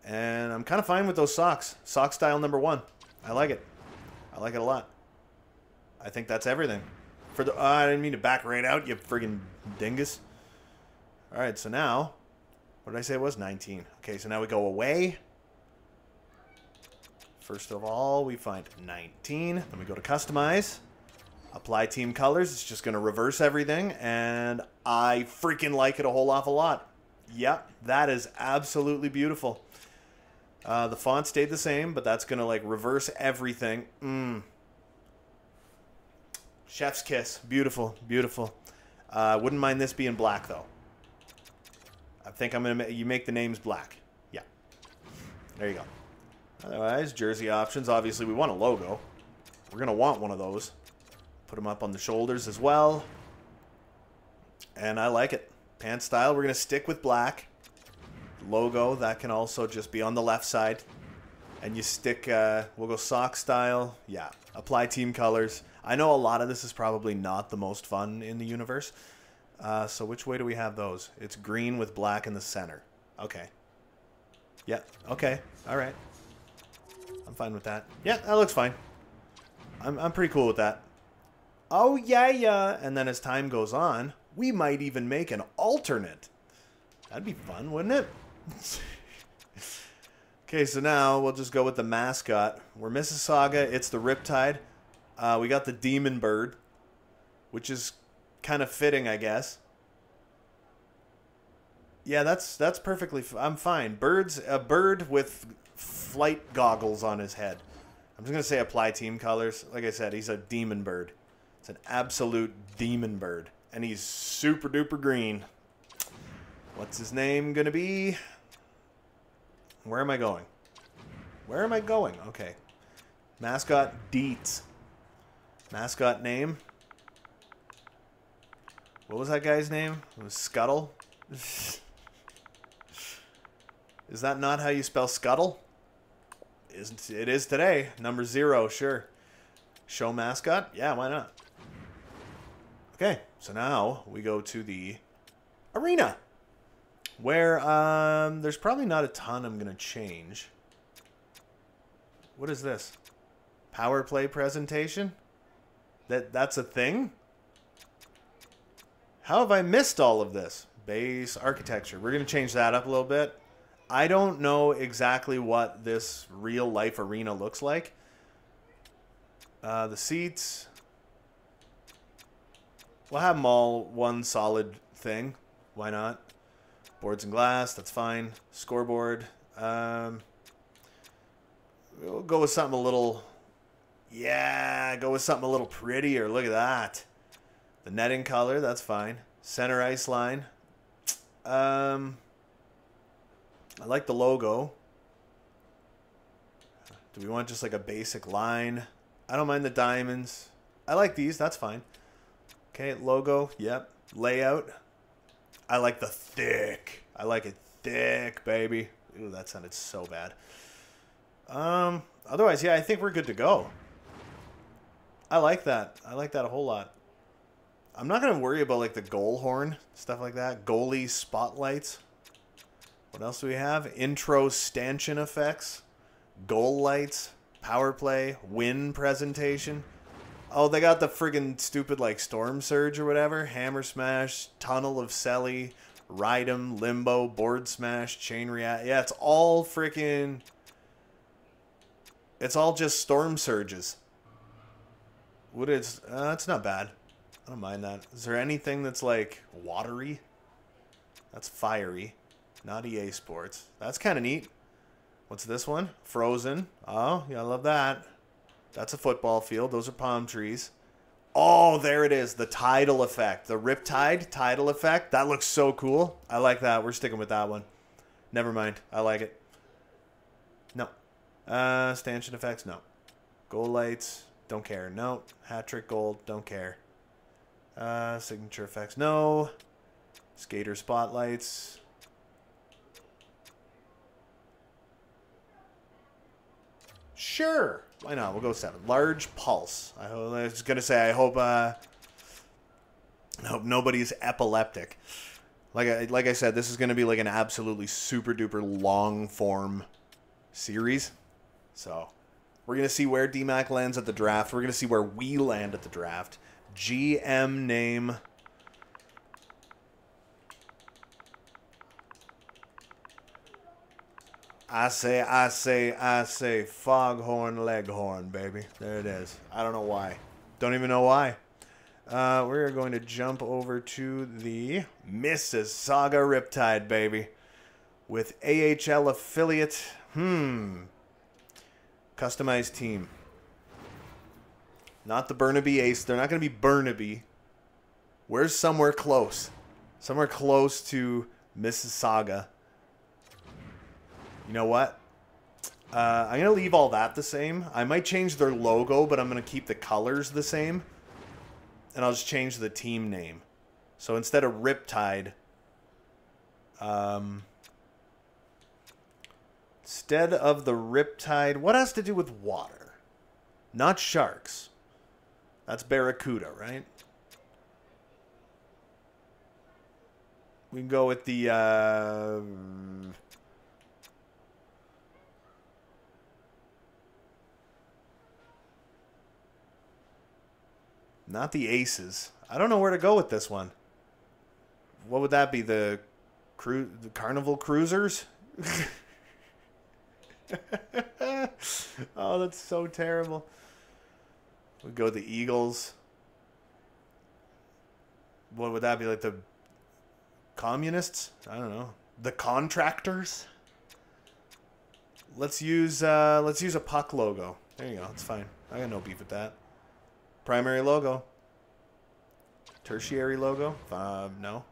And I'm kind of fine with those socks. Sock style number 1. I like it. I like it a lot. I think that's everything. For the I didn't mean to back right out, you friggin' dingus. All right, so now, what did I say it was? 19. Okay, so now we go away. First of all, we find 19. Then we go to customize. Apply team colors. It's just going to reverse everything. And I freaking like it a whole awful lot. Yep, that is absolutely beautiful. The font stayed the same, but that's going to, like, reverse everything. Chef's kiss. Beautiful, beautiful. Wouldn't mind this being black, though. I think I'm going to... You make the names black. Yeah. There you go. Otherwise, jersey options. Obviously, we want a logo. We're going to want one of those. Put them up on the shoulders as well. And I like it. Pant style, we're going to stick with black. Logo, that can also just be on the left side. And you stick, we'll go sock style. Yeah, apply team colors. I know a lot of this is probably not the most fun in the universe. So which way do we have those? It's green with black in the center. Okay. Yeah, okay. All right. I'm fine with that. Yeah, that looks fine. I'm pretty cool with that. Oh, yeah, yeah. And then as time goes on, we might even make an alternate. That'd be fun, wouldn't it? Okay, so now we'll just go with the mascot. We're Mississauga. It's the Riptide. We got the demon bird, which is kind of fitting, I guess. Yeah, that's perfectly... I'm fine. A bird with flight goggles on his head. I'm just going to say apply team colors. Like I said, he's a demon bird. It's an absolute demon bird. And he's super duper green. What's his name going to be? Where am I going? Where am I going? Okay. Mascot Deets. Mascot name. What was that guy's name? It was Scuttle. Is that not how you spell Scuttle? It is today. Number 0, sure. Show mascot? Yeah, why not? Okay, so now we go to the arena, where there's probably not a ton I'm going to change. What is this? Power play presentation? That's a thing? How have I missed all of this? Base architecture. We're going to change that up a little bit. I don't know exactly what this real life arena looks like. The seats. We'll have them all one solid thing. Why not? Boards and glass, that's fine. Scoreboard. We'll go with something a little... Yeah, go with something a little prettier. Look at that. The netting color, that's fine. Center ice line. I like the logo. Do we want just like a basic line? I don't mind the diamonds. I like these. That's fine. Okay, logo. Yep. Layout. I like the thick. I like it thick, baby. Ooh, that sounded so bad. Otherwise, yeah, I think we're good to go. I like that. I like that a whole lot. I'm not going to worry about, like, the goal horn, stuff like that. Goalie spotlights. What else do we have? Intro stanchion effects. Goal lights. Power play. Win presentation. Oh, they got the friggin' stupid, like, storm surge or whatever. Hammer smash. Tunnel of Selly. Ride 'em. Limbo. Board smash. Chain react. Yeah, it's all freaking... It's all just storm surges. What is... it's not bad. I don't mind that. Is there anything that's, like, watery? That's fiery. Not EA Sports. That's kind of neat. What's this one? Frozen. Oh, yeah, I love that. That's a football field. Those are palm trees. Oh, there it is. The tidal effect. The Riptide tidal effect. That looks so cool. I like that. We're sticking with that one. Never mind. I like it. No. Stanchion effects. No. Goal lights. Don't care. No. Hat trick gold. Don't care. Signature effects. No. Skater spotlights. Sure. Why not? We'll go 7. Large pulse. I was going to say, I hope nobody's epileptic. Like I said, this is going to be like an absolutely super duper long form series. So we're going to see where DMAC lands at the draft. We're going to see where we land at the draft. GM name. I say, Foghorn Leghorn, baby. There it is. I don't know why. Don't even know why. We're going to jump over to the Mississauga Riptide, baby. With AHL affiliate. Customized team. Not the Burnaby Ace. They're not going to be Burnaby. Where's somewhere close? Somewhere close to Mississauga. You know what? I'm going to leave all that the same. I might change their logo, but I'm going to keep the colors the same. And I'll just change the team name. So instead of Riptide, instead of the Riptide, what has to do with water? Not sharks. That's Barracuda, right? We can go with the... not the Aces. I don't know where to go with this one. What would that be? The Carnival Cruisers? Oh, that's so terrible. We go with the Eagles. What would that be? Like the Communists? I don't know. The Contractors? Let's use a puck logo. There you go. It's fine. I got no beef with that. Primary logo. Tertiary logo? No.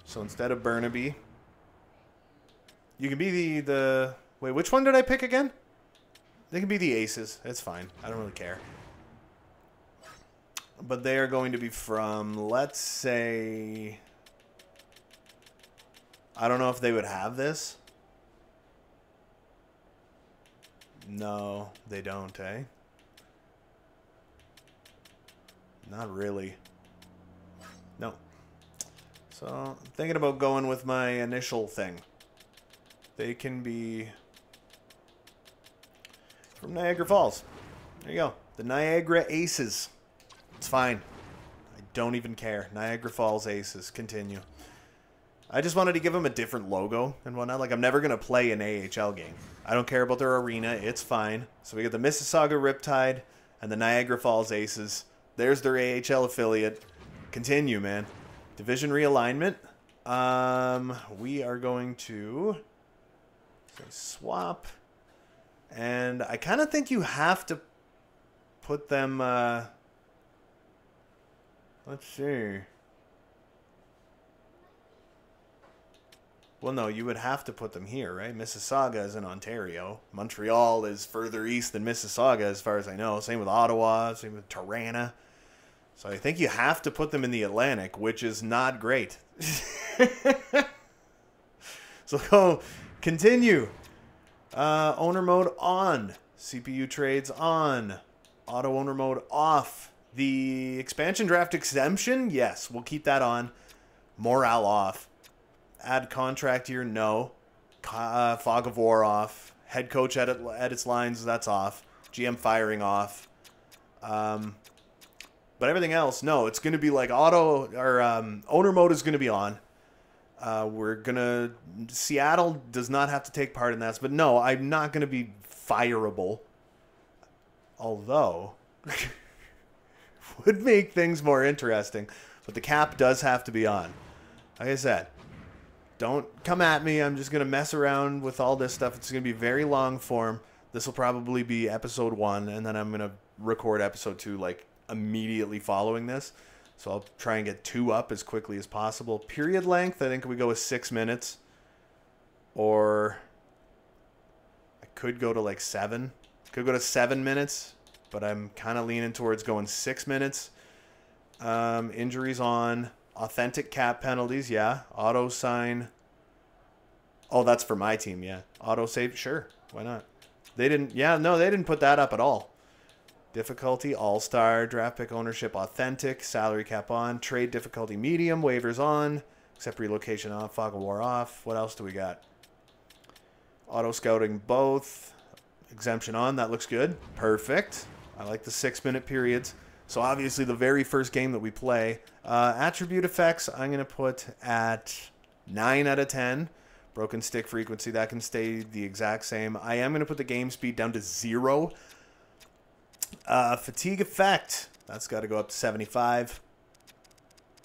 So instead of Burnaby, you can be the... Wait, which one did I pick again? They can be the Aces. It's fine. I don't really care. But they are going to be from, let's say... I don't know if they would have this. No, they don't, eh? Not really. No. So, I'm thinking about going with my initial thing. They can be from Niagara Falls. There you go. The Niagara Aces. It's fine. I don't even care. Niagara Falls Aces. Continue. I just wanted to give them a different logo and whatnot. Like, I'm never going to play an AHL game. I don't care about their arena. It's fine. So we got the Mississauga Riptide and the Niagara Falls Aces. There's their AHL affiliate. Continue, man. Division realignment. We are going to swap. And I kind of think you have to put them... let's see. Well, no, you would have to put them here, right? Mississauga is in Ontario. Montreal is further east than Mississauga, as far as I know. Same with Ottawa, same with Tirana. So I think you have to put them in the Atlantic, which is not great. So go continue. Owner mode on. CPU trades on. Auto owner mode off. The expansion draft exemption, yes, we'll keep that on. Morale off. Add contract year, no. Fog of war off. Head coach edits lines, that's off. GM firing off. But everything else, no. It's going to be like auto or owner mode is going to be on. Seattle does not have to take part in that, but no, I'm not going to be fireable. Although, would make things more interesting. But the cap does have to be on. Like I said, don't come at me. I'm just going to mess around with all this stuff. It's going to be very long form. This will probably be episode 1, and then I'm going to record episode 2 like immediately following this. So I'll try and get 2 up as quickly as possible. Period length, I think we go with 6 minutes. Or I could go to like 7. Could go to 7 minutes, but I'm kind of leaning towards going 6 minutes. Injuries on. Authentic cap penalties, yeah. Auto sign. Oh, that's for my team, yeah. Auto save, sure. Why not? They didn't put that up at all. Difficulty, all-star, draft pick ownership, authentic, salary cap on, trade difficulty medium, waivers on, except relocation off, fog of war off. What else do we got? Auto scouting both. Exemption on, that looks good. Perfect. I like the 6-minute periods. So obviously the very first game that we play. Attribute effects, I'm going to put at 9 out of 10. Broken stick frequency, that can stay the exact same. I am going to put the game speed down to 0. Fatigue effect, that's got to go up to 75.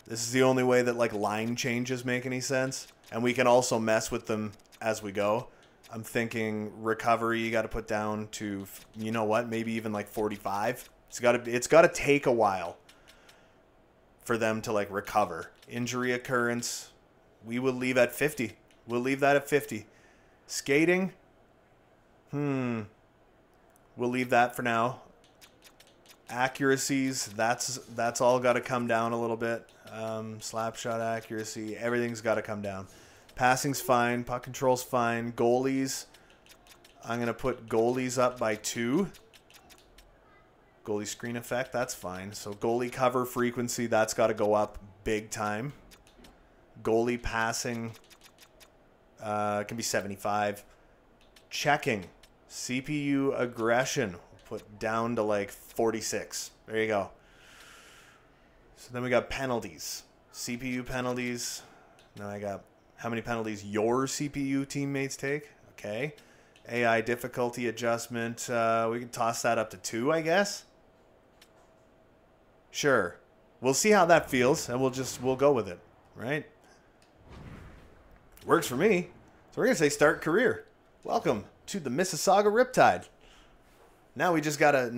This is the only way that like line changes make any sense. And we can also mess with them as we go. I'm thinking recovery you got to put down to, you know what, maybe even like 45. It's got to take a while for them to like recover. Injury occurrence, we will leave at 50. We'll leave that at 50. Skating, we'll leave that for now. Accuracies, that's all got to come down a little bit. Slap shot accuracy, everything's got to come down. Passing's fine. Puck control's fine. Goalies, I'm going to put goalies up by 2. Goalie screen effect, that's fine. So goalie cover frequency, that's got to go up big time. Goalie passing can be 75. Checking. CPU aggression, put down to like 46. There you go. So then we got penalties. CPU penalties. Now I got how many penalties your CPU teammates take. Okay. AI difficulty adjustment. We can toss that up to 2, I guess. Sure. We'll see how that feels, and we'll go with it, right? Works for me. So we're going to say start career. Welcome to the Mississauga Riptide. Now we just gotta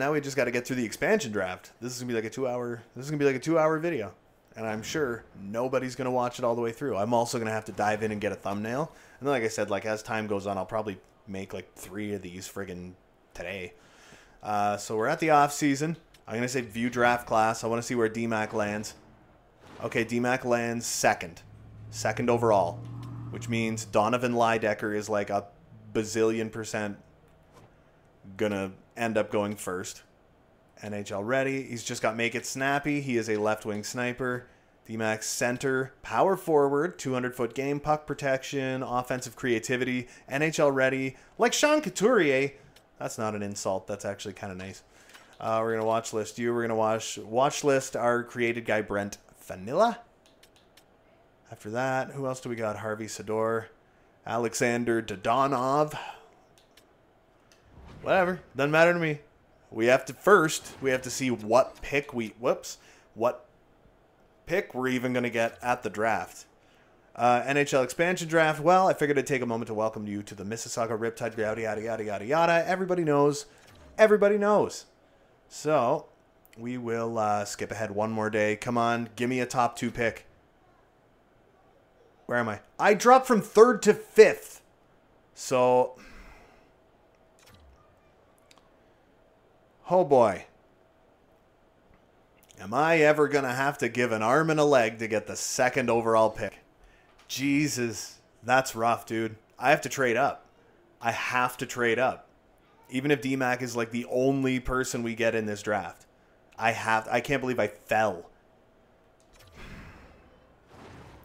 get through the expansion draft. This is gonna be like a 2-hour video. And I'm sure nobody's going to watch it all the way through. I'm also going to have to dive in and get a thumbnail. And then, like I said, like as time goes on, I'll probably make like 3 of these friggin' today. So we're at the off season. I'm going to say view draft class. I want to see where DMAC lands. Okay, DMAC lands second overall, which means Donovan Lidecker is like a bazillion% going to end up going first. NHL ready. He's just got make it snappy. He is a left-wing sniper. DMAX center. Power forward. 200-foot game. Puck protection. Offensive creativity. NHL ready. Like Sean Couturier. That's not an insult. That's actually kind of nice. We're going to watch list you. We're going to watch list our created guy Brent Vanilla. After that, who else do we got? Harvey Sador. Alexander Dodonov. Whatever. Doesn't matter to me. We have to see what pick we're even going to get at the draft. NHL expansion draft. Well, I figured I'd take a moment to welcome you to the Mississauga Riptide. Yada, yada, yada, yada, yada. Everybody knows. Everybody knows. So, we will skip ahead one more day. Come on, give me a top 2 pick. Where am I? I dropped from 3rd to 5th. So, oh boy. Am I ever going to have to give an arm and a leg to get the 2nd overall pick? Jesus, that's rough, dude. I have to trade up. I have to trade up. Even if DMAC is like the only person we get in this draft. I can't believe I fell.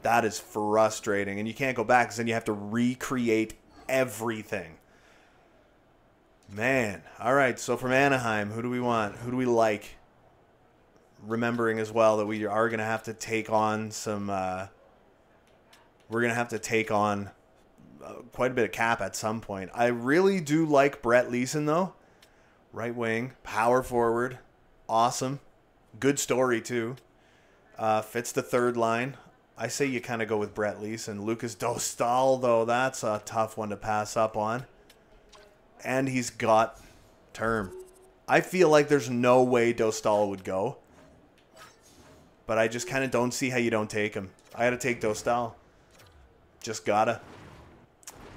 That is frustrating. And you can't go back because then you have to recreate everything. Man. All right, so from Anaheim, who do we want? Who do we like? Remembering as well that we are going to have to take on some... we're going to have to take on quite a bit of cap at some point. I really do like Brett Leeson, though. Right wing, power forward. Awesome. Good story, too. Fits the 3rd line. I say you kind of go with Brett Leeson. Lucas Dostal, though, that's a tough one to pass up on. And he's got term. I feel like there's no way Dostal would go. But I just kind of don't see how you don't take him. I got to take Dostal. Just gotta.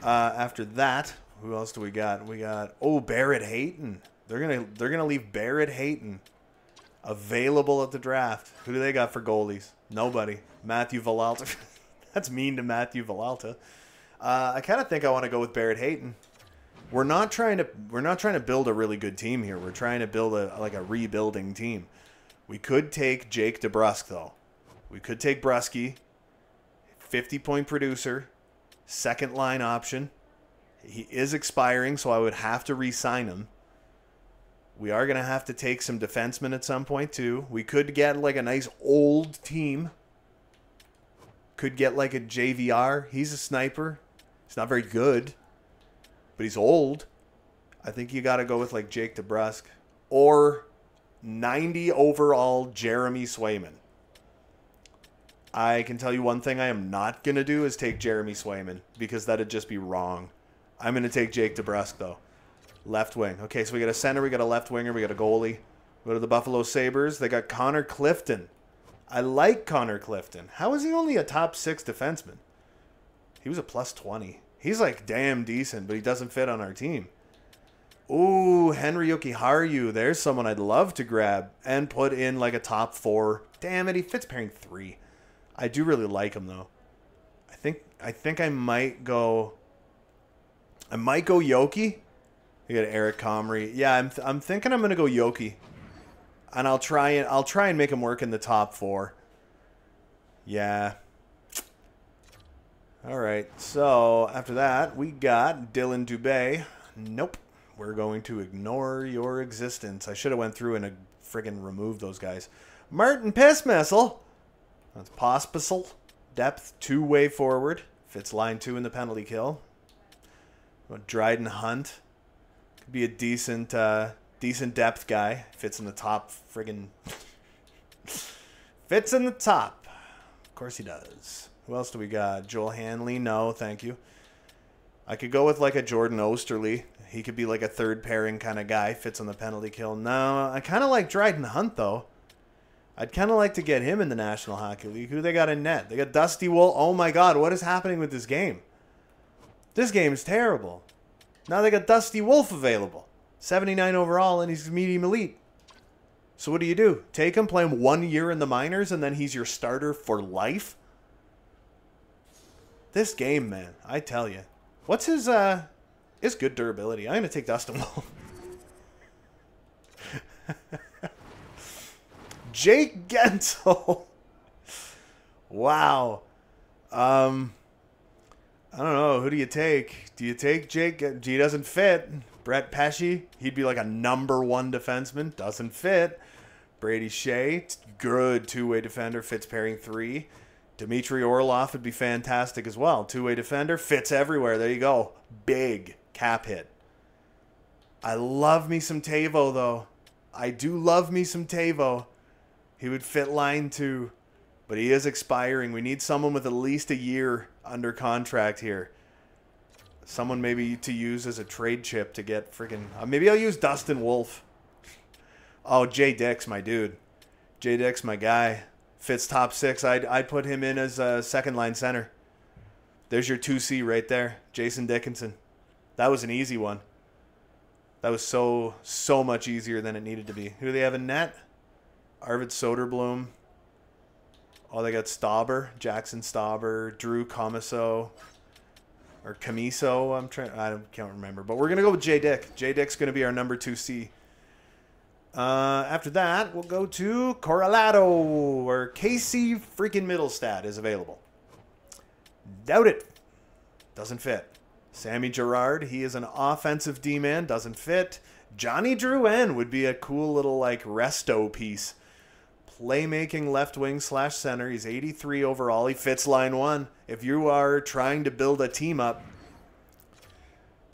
After that, who else do we got? We got Barrett Hayton. They're gonna leave Barrett Hayton available at the draft. Who do they got for goalies? Nobody. Matthew Villalta. That's mean to Matthew Villalta. I kind of think I want to go with Barrett Hayton. We're not trying to build a really good team here. We're trying to build a rebuilding team. We could take Jake DeBrusk, though. We could take Brusky, 50-point producer, 2nd line option. He is expiring, so I would have to re-sign him. We are going to have to take some defensemen at some point, too. We could get like a nice old team. Could get like a JVR. He's a sniper. He's not very good, but he's old. I think you got to go with like Jake DeBrusk. Or 90 overall Jeremy Swayman. I can tell you one thing I am not going to do is take Jeremy Swayman because that'd just be wrong. I'm going to take Jake DeBrusk, though. Left wing. Okay, so we got a center, we got a left winger, we got a goalie. Go to the Buffalo Sabres. They got Connor Clifton. I like Connor Clifton. How is he only a top 6 defenseman? He was a plus 20. He's like damn decent, but he doesn't fit on our team. Ooh, Henry Jokiharju. There's someone I'd love to grab and put in like a top 4. Damn it, he fits pairing 3. I do really like him, though. I think I might go Yoki. You got Eric Comrie. Yeah, I'm thinking I'm gonna go Yoki, and I'll try and make him work in the top 4. Yeah. All right. So after that, we got Dylan Dubé. Nope. We're going to ignore your existence. I should have went through and friggin' removed those guys. Martin Pissmissel. That's Pospisil. Depth, 2-way forward. Fits line 2 in the penalty kill. Dryden Hunt. Could be a decent depth guy. Fits in the top friggin'... Fits in the top. Of course he does. Who else do we got? Joel Hanley? No, thank you. I could go with like a Jordan Osterley. He could be like a 3rd pairing kind of guy. Fits on the penalty kill. No, I kind of like Dryden Hunt, though. I'd kind of like to get him in the National Hockey League. Who they got in net? They got Dusty Wolf. Oh my God, what is happening with this game? This game is terrible. Now they got Dusty Wolf available. 79 overall, and he's medium elite. So what do? Take him, play him 1 year in the minors, and then he's your starter for life? This game, man, I tell you. What's his good durability? I'm going to take Dustin Wolf. Jake Gensel. Wow. I don't know. Who do you take? Do you take Jake? He doesn't fit. Brett Pesce. He'd be like a number 1 defenseman. Doesn't fit. Brady Shea. Good 2-way defender. Fits pairing 3. Dmitry Orlov would be fantastic as well. 2-way defender. Fits everywhere. There you go. Big cap hit. I love me some Tavo, though. I do love me some Tavo. He would fit line 2. But he is expiring. We need someone with at least a year under contract here. Someone maybe to use as a trade chip to get freaking... maybe I'll use Dustin Wolf. Oh, Jay Dick's my dude. Jay Dick's my guy. Fits top 6. I'd put him in as a 2nd line center. There's your 2C right there. Jason Dickinson. That was an easy one. That was so much easier than it needed to be. Who do they have in net? Arvid Soderblom. Oh, they got Stauber. Jackson Stauber. Drew Comiso. Or Camiso. I can't remember. But we're going to go with J. Dick. J. Dick's going to be our number 2C. After that, we'll go to Corralado, where Casey freaking Middlestad is available. Doubt it. Doesn't fit. Sammy Gerard, he is an offensive D-man. Doesn't fit. Johnny Drouin would be a cool little, like, resto piece. Playmaking left wing / center. He's 83 overall. He fits line 1. If you are trying to build a team up,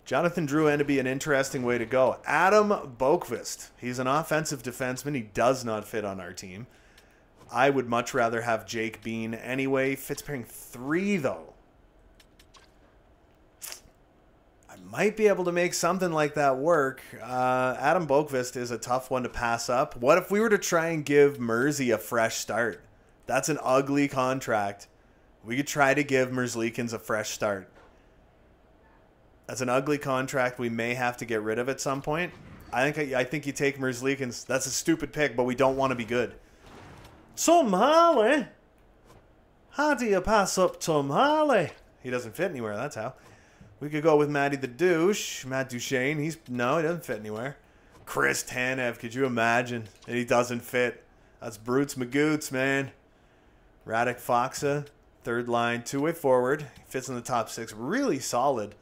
Jonathan Drouin to be an interesting way to go. Adam Boqvist. He's an offensive defenseman. He does not fit on our team. I would much rather have Jake Bean anyway. Fits pairing 3, though. I might be able to make something like that work. Adam Boqvist is a tough one to pass up. What if we were to try and give Mersey a fresh start? That's an ugly contract. We could try to give Merzlikins a fresh start. That's an ugly contract we may have to get rid of at some point. I think you take Merzlikins. That's a stupid pick, but we don't want to be good. Tom Harley? How do you pass up Tom Harley? He doesn't fit anywhere, that's how. We could go with Matty the Douche. Matt Duchesne. He doesn't fit anywhere. Chris Tanev. Could you imagine? And he doesn't fit. That's Brutes Magoots, man. Radek Foxa. Third line. Two-way forward. He fits in the top 6. Really solid.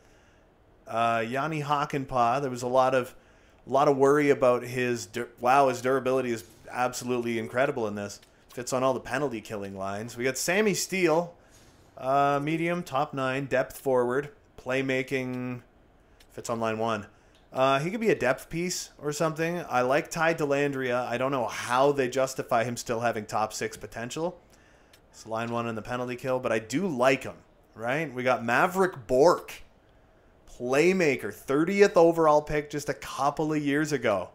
Yanni Hakanpää. There was a lot of worry about his durability is absolutely incredible in this. Fits on all the penalty killing lines. We got Sammy Steele, medium, top 9, depth forward, playmaking, fits on line 1. He could be a depth piece or something. I like Ty Dellandrea. I don't know how they justify him still having top 6 potential. It's line 1 in the penalty kill, but I do like him, right? We got Maverick Bourque. Playmaker, 30th overall pick just a couple of years ago.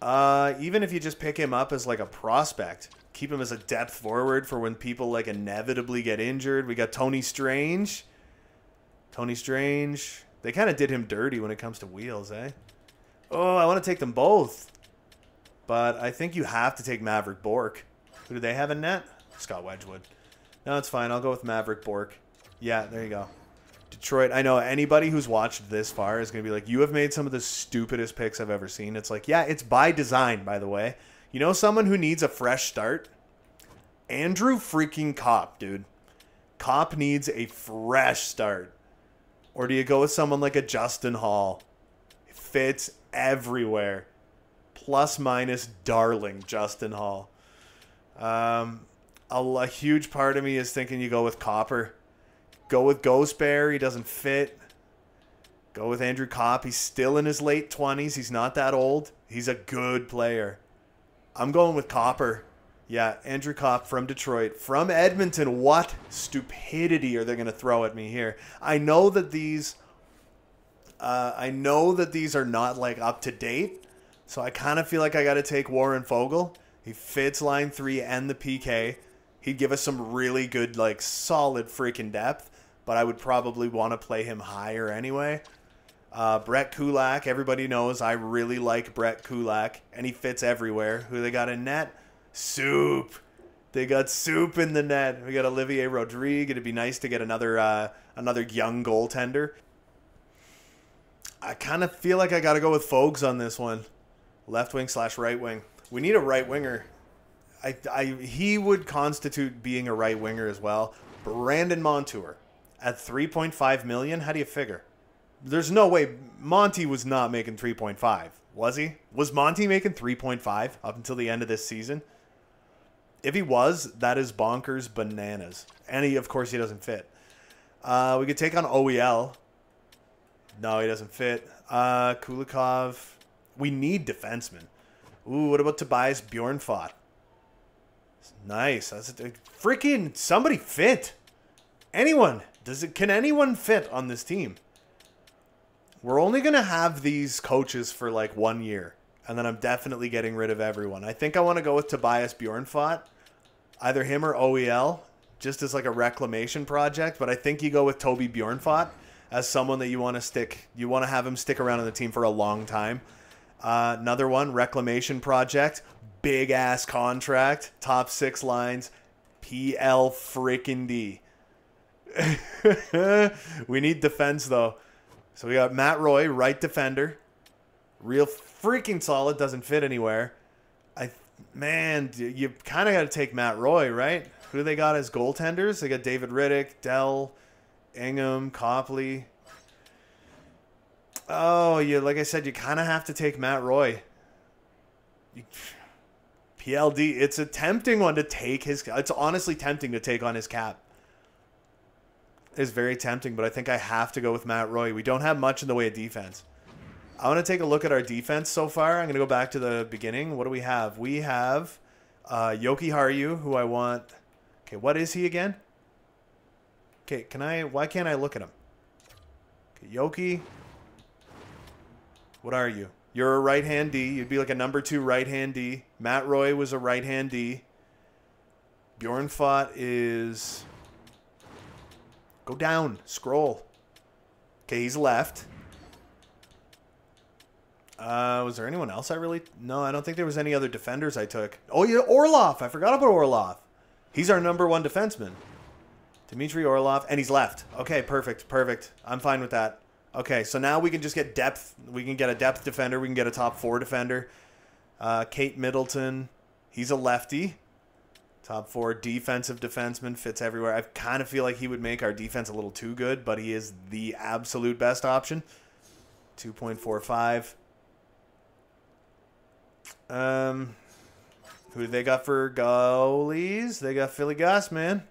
Even if you just pick him up as like a prospect, keep him as a depth forward for when people like inevitably get injured. We got Tony Strange. Tony Strange. They kind of did him dirty when it comes to wheels, eh? Oh, I want to take them both. But I think you have to take Maverick Bourque. Who do they have in net? Scott Wedgwood. No, it's fine. I'll go with Maverick Bourque. Yeah, there you go. Detroit, I know anybody who's watched this far is going to be like, you have made some of the stupidest picks I've ever seen. It's like, yeah, it's by design, by the way. You know someone who needs a fresh start? Andrew freaking Kopp, dude. Kopp needs a fresh start. Or do you go with someone like a Justin Hall? It fits everywhere. Plus minus darling Justin Hall. A huge part of me is thinking you go with Copper. Go with Ghost Bear. He doesn't fit. Go with Andrew Kopp. He's still in his late 20s. He's not that old. He's a good player. I'm going with Copper. Yeah, Andrew Kopp from Detroit. From Edmonton. What stupidity are they going to throw at me here? I know that these are not like up to date. So I kind of feel like I got to take Warren Fogle. He fits line 3 and the PK. He'd give us some really good, like, solid freaking depth. But I would probably want to play him higher anyway. Brett Kulak, everybody knows I really like Brett Kulak, and he fits everywhere. Who they got in net? Soup. They got Soup in the net. We got Olivier Rodrigue. It'd be nice to get another young goaltender. I kind of feel like I got to go with Fogs on this one. Left wing / right wing. We need a right winger. He would constitute being a right winger as well. Brandon Montour. At $3.5 million, how do you figure? There's no way Monty was not making 3.5, was he? Was Monty making 3.5 up until the end of this season? If he was, that is bonkers bananas. And of course, he doesn't fit. We could take on OEL. No, he doesn't fit. Kulikov. We need defensemen. Ooh, what about Tobias Bjornfot? Nice. That's freaking somebody fit. Anyone. Can anyone fit on this team? We're only going to have these coaches for like 1 year. And then I'm definitely getting rid of everyone. I think I want to go with Tobias Bjornfot. Either him or OEL. just as like a reclamation project, but I think you go with Toby Bjornfot as someone that you want to have him stick around on the team for a long time. Another one, reclamation project, big ass contract, top 6 lines, PL freaking D. We need defense though. So we got Matt Roy, right defender. Real freaking solid, doesn't fit anywhere. Man, you kind of got to take Matt Roy, right? Who do they got as goaltenders? They got David Riddick, Dell, Ingham, Copley. Oh, like I said, you kind of have to take Matt Roy. PLD, it's a tempting one to take his... It's honestly tempting to take on his cap. It's very tempting, but I think I have to go with Matt Roy. We don't have much in the way of defense. I want to take a look at our defense so far. I'm going to go back to the beginning. What do we have? We have Yoki Haru, who I want... Okay, what is he again? Okay, why can't I look at him? Okay, Yoki. What are you? You're a right-hand D. You'd be like a number 2 right-hand D. Matt Roy was a right-hand D. Bjornfot is... Go down. Scroll. Okay, he's left. Was there anyone else I really... No, I don't think there was any other defenders I took. Oh, yeah, Orlov. I forgot about Orlov. He's our number 1 defenseman. Dmitry Orlov. And he's left. Okay, perfect. Perfect. I'm fine with that. Okay, so now we can just get depth. We can get a depth defender. We can get a top 4 defender. Kate Middleton. He's a lefty. Top 4 defensive defenseman. Fits everywhere. I kind of feel like he would make our defense a little too good, but he is the absolute best option. 2.45. Who do they got for goalies? They got Philly Gus, man.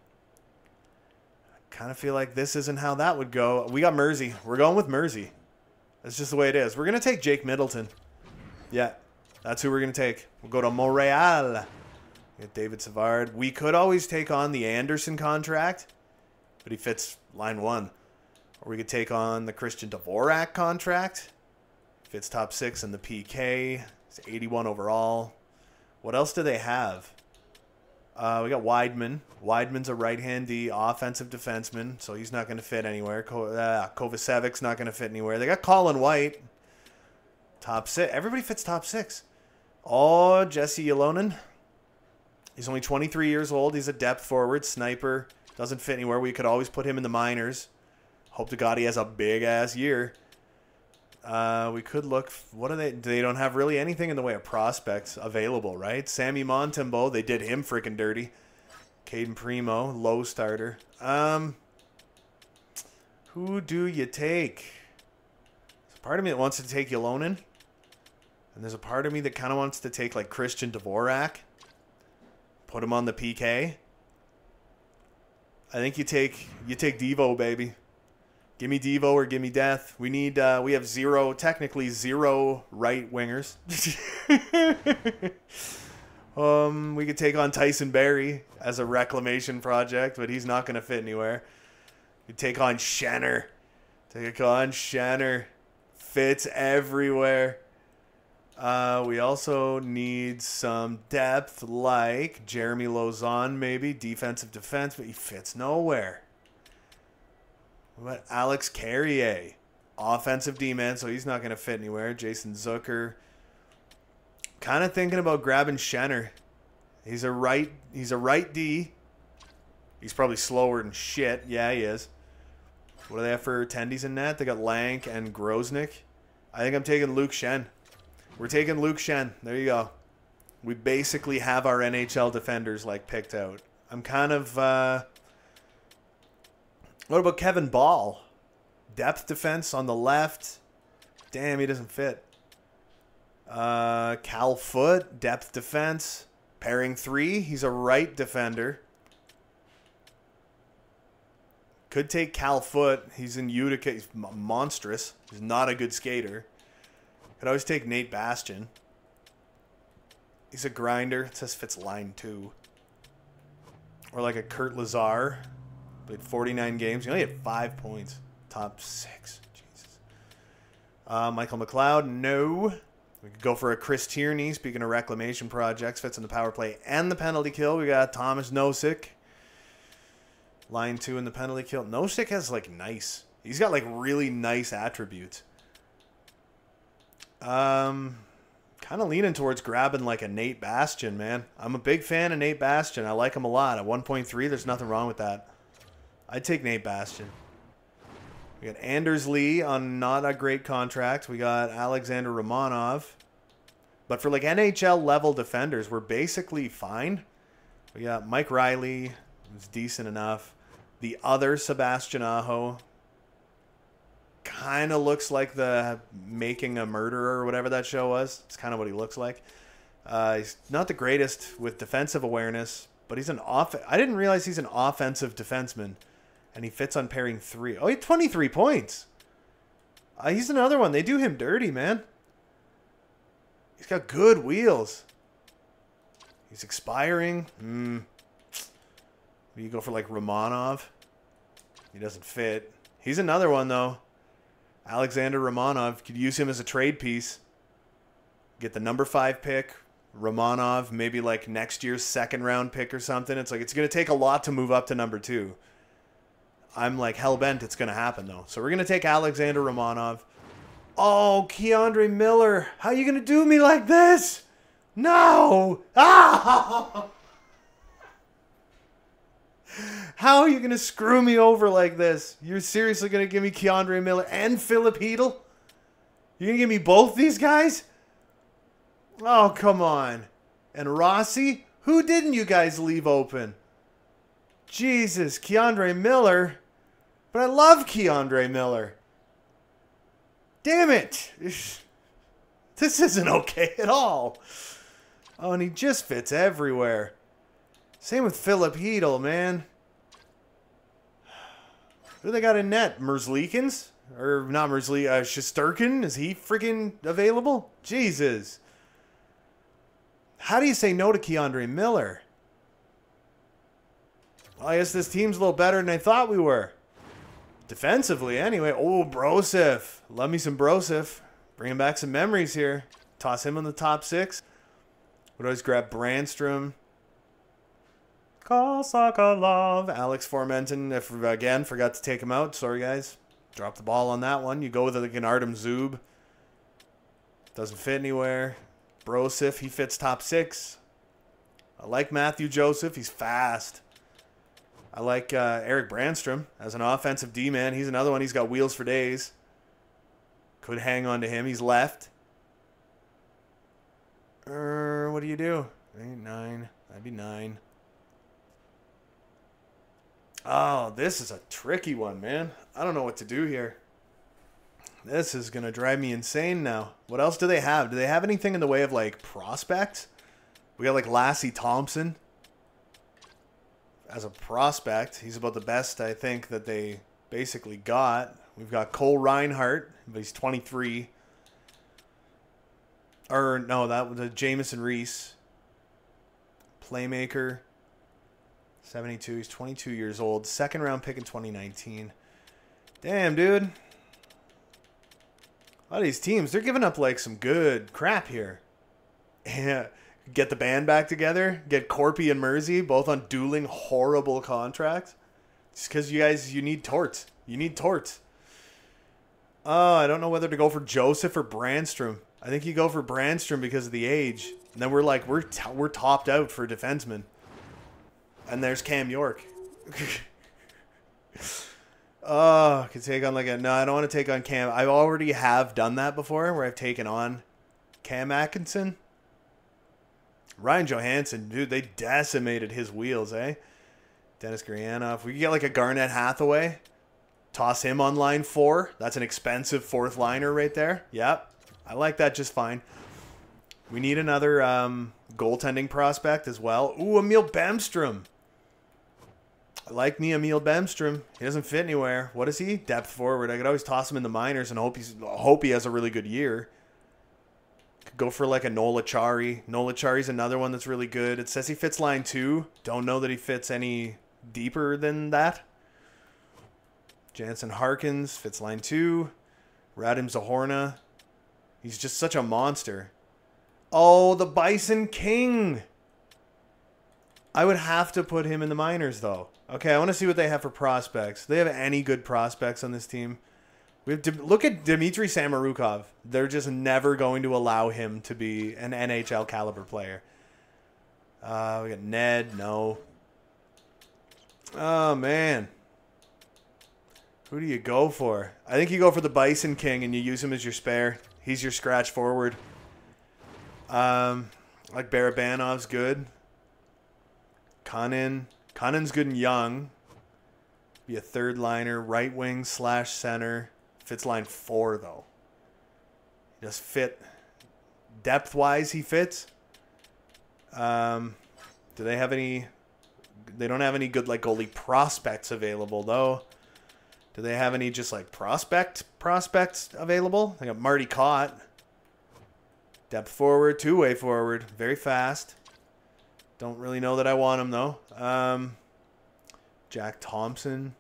I kind of feel like this isn't how that would go. We got Mersey. We're going with Mersey. That's just the way it is. We're going to take Jake Middleton. Yeah, that's who we're going to take. We'll go to Montreal. Get David Savard. We could always take on the Anderson contract, but he fits line 1. Or we could take on the Christian Dvorak contract. Fits top 6 in the PK. It's 81 overall. What else do they have? We got Weidman. Weidman's a right-hand D, offensive defenseman, so he's not going to fit anywhere. Kovacevic's not going to fit anywhere. They got Colin White. Top 6. Everybody fits top 6. Oh, Jesse Ylonen. He's only 23 years old. He's a depth forward, sniper. Doesn't fit anywhere. We could always put him in the minors. Hope to God he has a big-ass year. We could look... What are they... They don't have really anything in the way of prospects available, right? Sammy Montembeau, they did him freaking dirty. Caden Primo, low starter. Who do you take? There's a part of me that wants to take Ylonen. And there's a part of me that kind of wants to take, like, Christian Dvorak. Put him on the PK. I think you take Devo, baby. Give me Devo or give me death. We need. We have technically zero right wingers. We could take on Tyson Berry as a reclamation project, but he's not going to fit anywhere. We take on Shenner. Fits everywhere. We also need some depth, like Jeremy Lauzon, maybe defensive defense, but he fits nowhere. What about Alex Carrier? Offensive D-man, so he's not going to fit anywhere. Jason Zucker. Kind of thinking about grabbing Shenner. He's a right D. He's probably slower than shit. Yeah, he is. What do they have for attendees in net? They got Lank and Groznik. I think I'm taking Luke Shen. We're taking Luke Shen. There you go. We basically have our NHL defenders like picked out. I'm kind of... What about Kevin Ball? Depth defense on the left. Damn, he doesn't fit. Cal Foote, depth defense. Pairing 3. He's a right defender. Could take Cal Foote. He's in Utica. He's monstrous. He's not a good skater. Could always take Nate Bastian. He's a grinder. It says fits line 2. Or like a Kurt Lazar. Played 49 games. He only had 5 points. Top 6. Jesus. Michael McLeod. No. We could go for a Chris Tierney. Speaking of reclamation projects. Fits in the power play and the penalty kill. We got Thomas Nosek. Line 2 in the penalty kill. Noshik has, like, nice. He's got, like, really nice attributes. Kind of leaning towards grabbing, like, a Nate Bastian, man. I'm a big fan of Nate Bastian. I like him a lot. At 1.3, there's nothing wrong with that. I'd take Nate Bastian. We got Anders Lee on not a great contract. We got Alexander Romanov. But for, like, NHL-level defenders, we're basically fine. We got Mike Riley, who's decent enough. The other Sebastian Aho kind of looks like the Making a Murderer or whatever that show was. It's kind of what he looks like. He's not the greatest with defensive awareness, but he's an I didn't realize he's an offensive defenseman, and he fits on pairing 3. Oh, he had 23 points. He's another one. They do him dirty, man. He's got good wheels. He's expiring. You go for, like, Romanov. He doesn't fit. He's another one, though. Alexander Romanov. Could use him as a trade piece. Get the number 5 pick. Romanov, maybe, like, next year's second-round pick or something. It's like, it's going to take a lot to move up to number 2. I'm, like, hell-bent it's going to happen, though. So we're going to take Alexander Romanov. Oh, Keandre Miller. How are you going to do me like this? No! Ah! How are you going to screw me over like this? You're seriously going to give me Keandre Miller and Philip Hedl? You're going to give me both these guys? Oh, come on. And Rossi? Who didn't you guys leave open? Jesus, Keandre Miller. But I love Keandre Miller. Damn it. This isn't okay at all. Oh, and he just fits everywhere. Same with Philip Hedl, man. Who do they got in net? Merzlikins? Or not Merzlikins, Shesterkin? Is he freaking available? Jesus. How do you say no to Keandre Miller? Well, I guess this team's a little better than I thought we were. Defensively, anyway. Oh, Broseph. Love me some Broseph. Bringing back some memories here. Toss him on the top 6. Would always grab Brandstrom. Kosakalov. Alex Formenton, again, forgot to take him out. Sorry, guys. Dropped the ball on that one. You go with like an Artem Zub. Doesn't fit anywhere. Broseph, he fits top 6. I like Matthew Joseph. He's fast. I like Eric Brandstrom as an offensive D-man. He's another one. He's got wheels for days. Could hang on to him. He's left. What do you do? 8, 9. That'd be 9. Oh, this is a tricky one, man. I don't know what to do here. This is going to drive me insane now. What else do they have? Do they have anything in the way of, like, prospects? We got, like, Lassie Thompson as a prospect. He's about the best, I think, that they basically got. We've got Cole Reinhardt, but he's 23. Or, no, that was Jamison Reese. Playmaker. 72. He's 22 years old. Second round pick in 2019. Damn, dude. A lot of these teams, they're giving up, like, some good crap here. Yeah. Get the band back together. Get Corpy and Mersey both on dueling horrible contracts. Just because you need torts. You need torts. Oh, I don't know whether to go for Joseph or Brandstrom. I think you go for Brandstrom because of the age. And then we're topped out for defensemen. And there's Cam York. Oh, I could take on like a... No, I don't want to take on Cam. I already have done that before where I've taken on Cam Atkinson. Ryan Johansson, dude, they decimated his wheels, eh? Dennis Gurianov. We could get like a Garnett Hathaway. Toss him on line 4. That's an expensive 4th liner right there. Yep. I like that just fine. We need another goaltending prospect as well. Ooh, Emil Bemstrom. I like me Emil Bemstrom. He doesn't fit anywhere. What is he? Depth forward. I could always toss him in the minors and hope he has a really good year. Could go for like a Nola Chari. Nola Chari's another one that's really good. It says he fits line 2. Don't know that he fits any deeper than that. Jansen Harkins fits line 2. Radim Zahorna. He's just such a monster. Oh, the Bison King. I would have to put him in the minors, though. Okay, I want to see what they have for prospects. Do they have any good prospects on this team? We have to look at Dmitry Samorukov. They're just never going to allow him to be an NHL caliber player. We got Ned. No. Oh, man. Who do you go for? I think you go for the Bison King and you use him as your spare. He's your scratch forward. Like Barabanov's good. Conan's good and young. Be a third liner, right wing / center. Fits line 4 though. He does fit depth wise. He fits. Do they have any? They don't have any good like goalie prospects available though. Do they have any just like prospects available? They got Marty Cott. Depth forward, two-way forward, very fast. Don't really know that I want him though. Jack Thompson,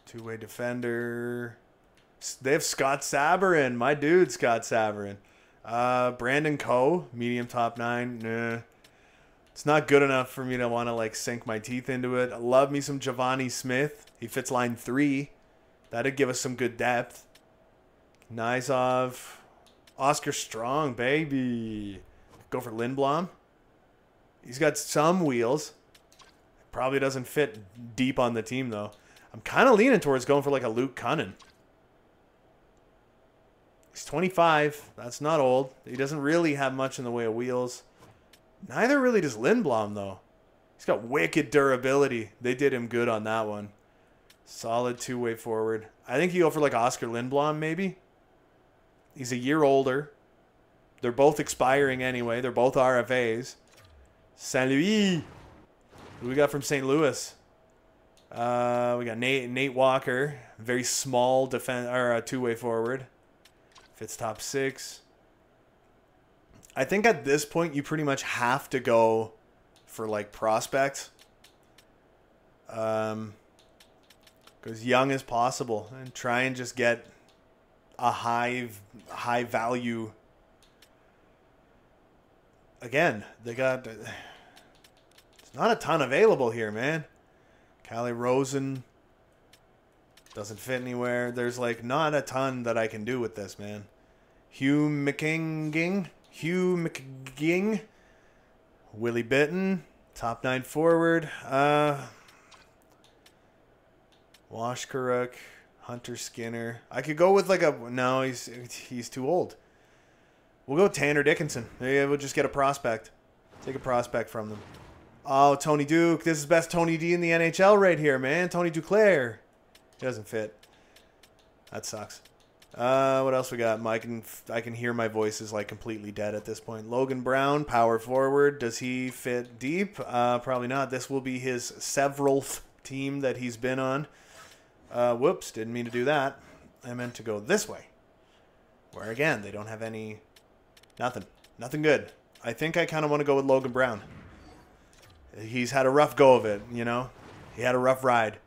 two-way defender. They have Scott Sabarin, my dude, Scott Sabarin. Brandon Coe, medium top 9. Nah. It's not good enough for me to want to like sink my teeth into it. I love me some Giovanni Smith. He fits line 3. That'd give us some good depth. Nizov. Oscar Strong, baby. Go for Lindblom. He's got some wheels. Probably doesn't fit deep on the team, though. I'm kind of leaning towards going for like a Luke Cunnin. He's 25. That's not old. He doesn't really have much in the way of wheels. Neither really does Lindblom, though. He's got wicked durability. They did him good on that one. Solid two-way forward. I think you go for like Oscar Lindblom, maybe. He's a year older. They're both expiring anyway. They're both RFAs. Saint Louis. Who we got from St. Louis? We got Nate Walker. Very small two-way forward. Fits top 6. I think at this point you pretty much have to go for like prospects. Go as young as possible and try and just get a high value. Again, they got. There's not a ton available here, man. Calle Rosen doesn't fit anywhere. There's like not a ton that I can do with this, man. Hugh McGing, Willie Bitton, top 9 forward. Washkaruk, Hunter Skinner. I could go with like a... No, he's too old. We'll go Tanner Dickinson. Maybe we'll just get a prospect. Take a prospect from them. Oh, Tony Duke. This is best Tony D in the NHL right here, man. Tony Duclair. He doesn't fit. That sucks. What else we got? I can hear my voice is like completely dead at this point. Logan Brown, power forward. Does he fit deep? Probably not. This will be his severalth team that he's been on. Whoops, didn't mean to do that. I meant to go this way. Where again, they don't have any... Nothing good. I think I kind of want to go with Logan Brown. He's had a rough go of it, you know? He had a rough ride.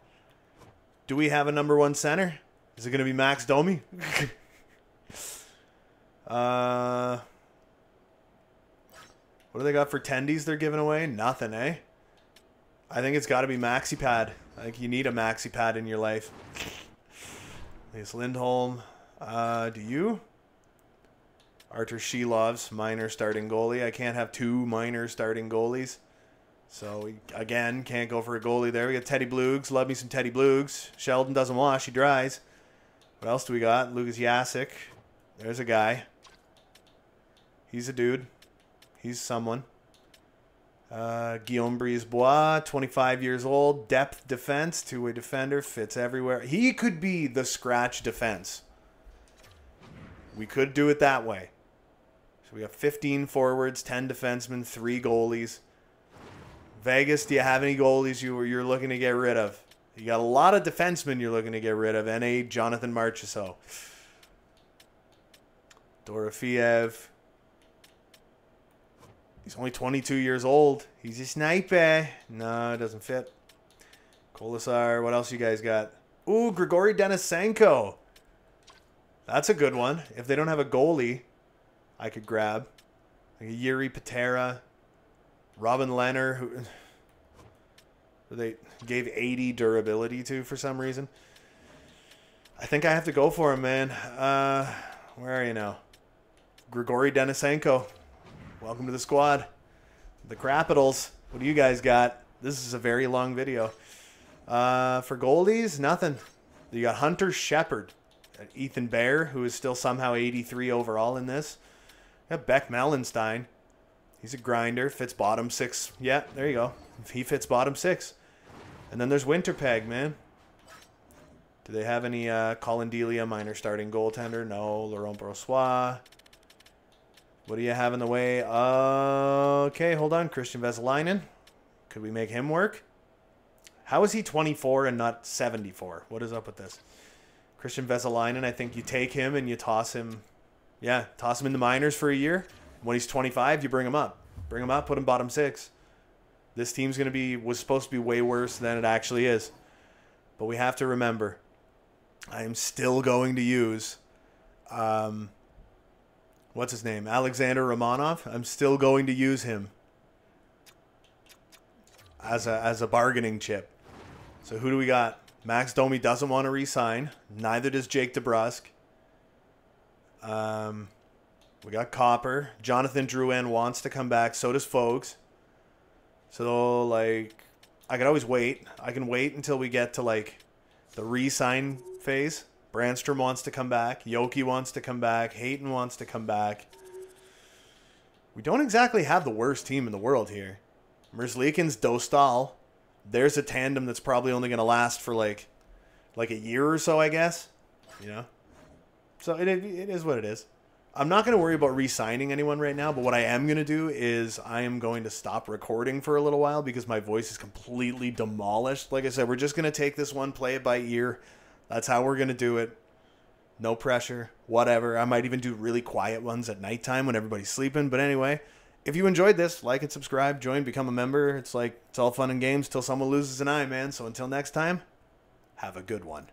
Do we have a number 1 center? Is it going to be Max Domi? What do they got for tendies they're giving away? Nothing, eh? I think it's got to be Maxi Pad. I think you need a Maxi Pad in your life. There's Lindholm. Do you? Artur Shilov's minor starting goalie. I can't have 2 minor starting goalies. So, again, can't go for a goalie there. We got Teddy Blugs. Love me some Teddy Blugs. Sheldon doesn't wash. He dries. What else do we got? Lucas Yasik. There's a guy. He's a dude. He's someone. Guillaume Brisebois, 25 years old. Depth defense. Two-way defender. Fits everywhere. He could be the scratch defense. We could do it that way. So we have 15 forwards, 10 defensemen, 3 goalies. Vegas, do you have any goalies you're looking to get rid of? You got a lot of defensemen you're looking to get rid of. N.A. Jonathan Marchessault. Dorofiev. He's only 22 years old. He's a sniper. No, it doesn't fit. Kolasar. What else you guys got? Ooh, Grigory Denisenko. That's a good one. If they don't have a goalie, I could grab. Like a Yuri Patera. Robin Leonard, who they gave 80 durability to for some reason. I think I have to go for him, man. Where are you now? Grigory Denisenko. Welcome to the squad. The Capitals. What do you guys got? This is a very long video. For goldies, nothing. You got Hunter Shepard. Ethan Bear, who is still somehow 83 overall in this. You got Beck Mellenstein. He's a grinder. Fits bottom 6. Yeah, there you go. He fits bottom 6. And then there's Winterpeg, man. Do they have any Colin Delia, minor starting goaltender? No. Laurent Brossois. What do you have in the way? Okay, hold on. Christian Vesalainen. Could we make him work? How is he 24 and not 74? What is up with this? Christian Vesalainen, I think you take him and you toss him. Yeah, toss him in the minors for a year. When he's 25, you bring him up. Bring him up, put him bottom 6. This team's going to be, was supposed to be way worse than it actually is. But we have to remember, I am still going to use, what's his name? Alexander Romanov. I'm still going to use him as a bargaining chip. So who do we got? Max Domi doesn't want to re-sign. Neither does Jake DeBrusk. We got Copper. Jonathan Drouin wants to come back. So does Fogues. So, like, I could always wait. I can wait until we get to, like, the re-sign phase. Brandstrom wants to come back. Yoki wants to come back. Hayton wants to come back. We don't exactly have the worst team in the world here. Merzlikins, Dostal. There's a tandem that's probably only going to last for, like a year or so, I guess. You know? So, it is what it is. I'm not going to worry about re-signing anyone right now, but what I am going to do is I am going to stop recording for a little while because my voice is completely demolished. Like I said, we're just going to take this one, play it by ear. That's how we're going to do it. No pressure, whatever. I might even do really quiet ones at nighttime when everybody's sleeping. But anyway, if you enjoyed this, like and subscribe, join, become a member. It's all fun and games till someone loses an eye, man. So until next time, have a good one.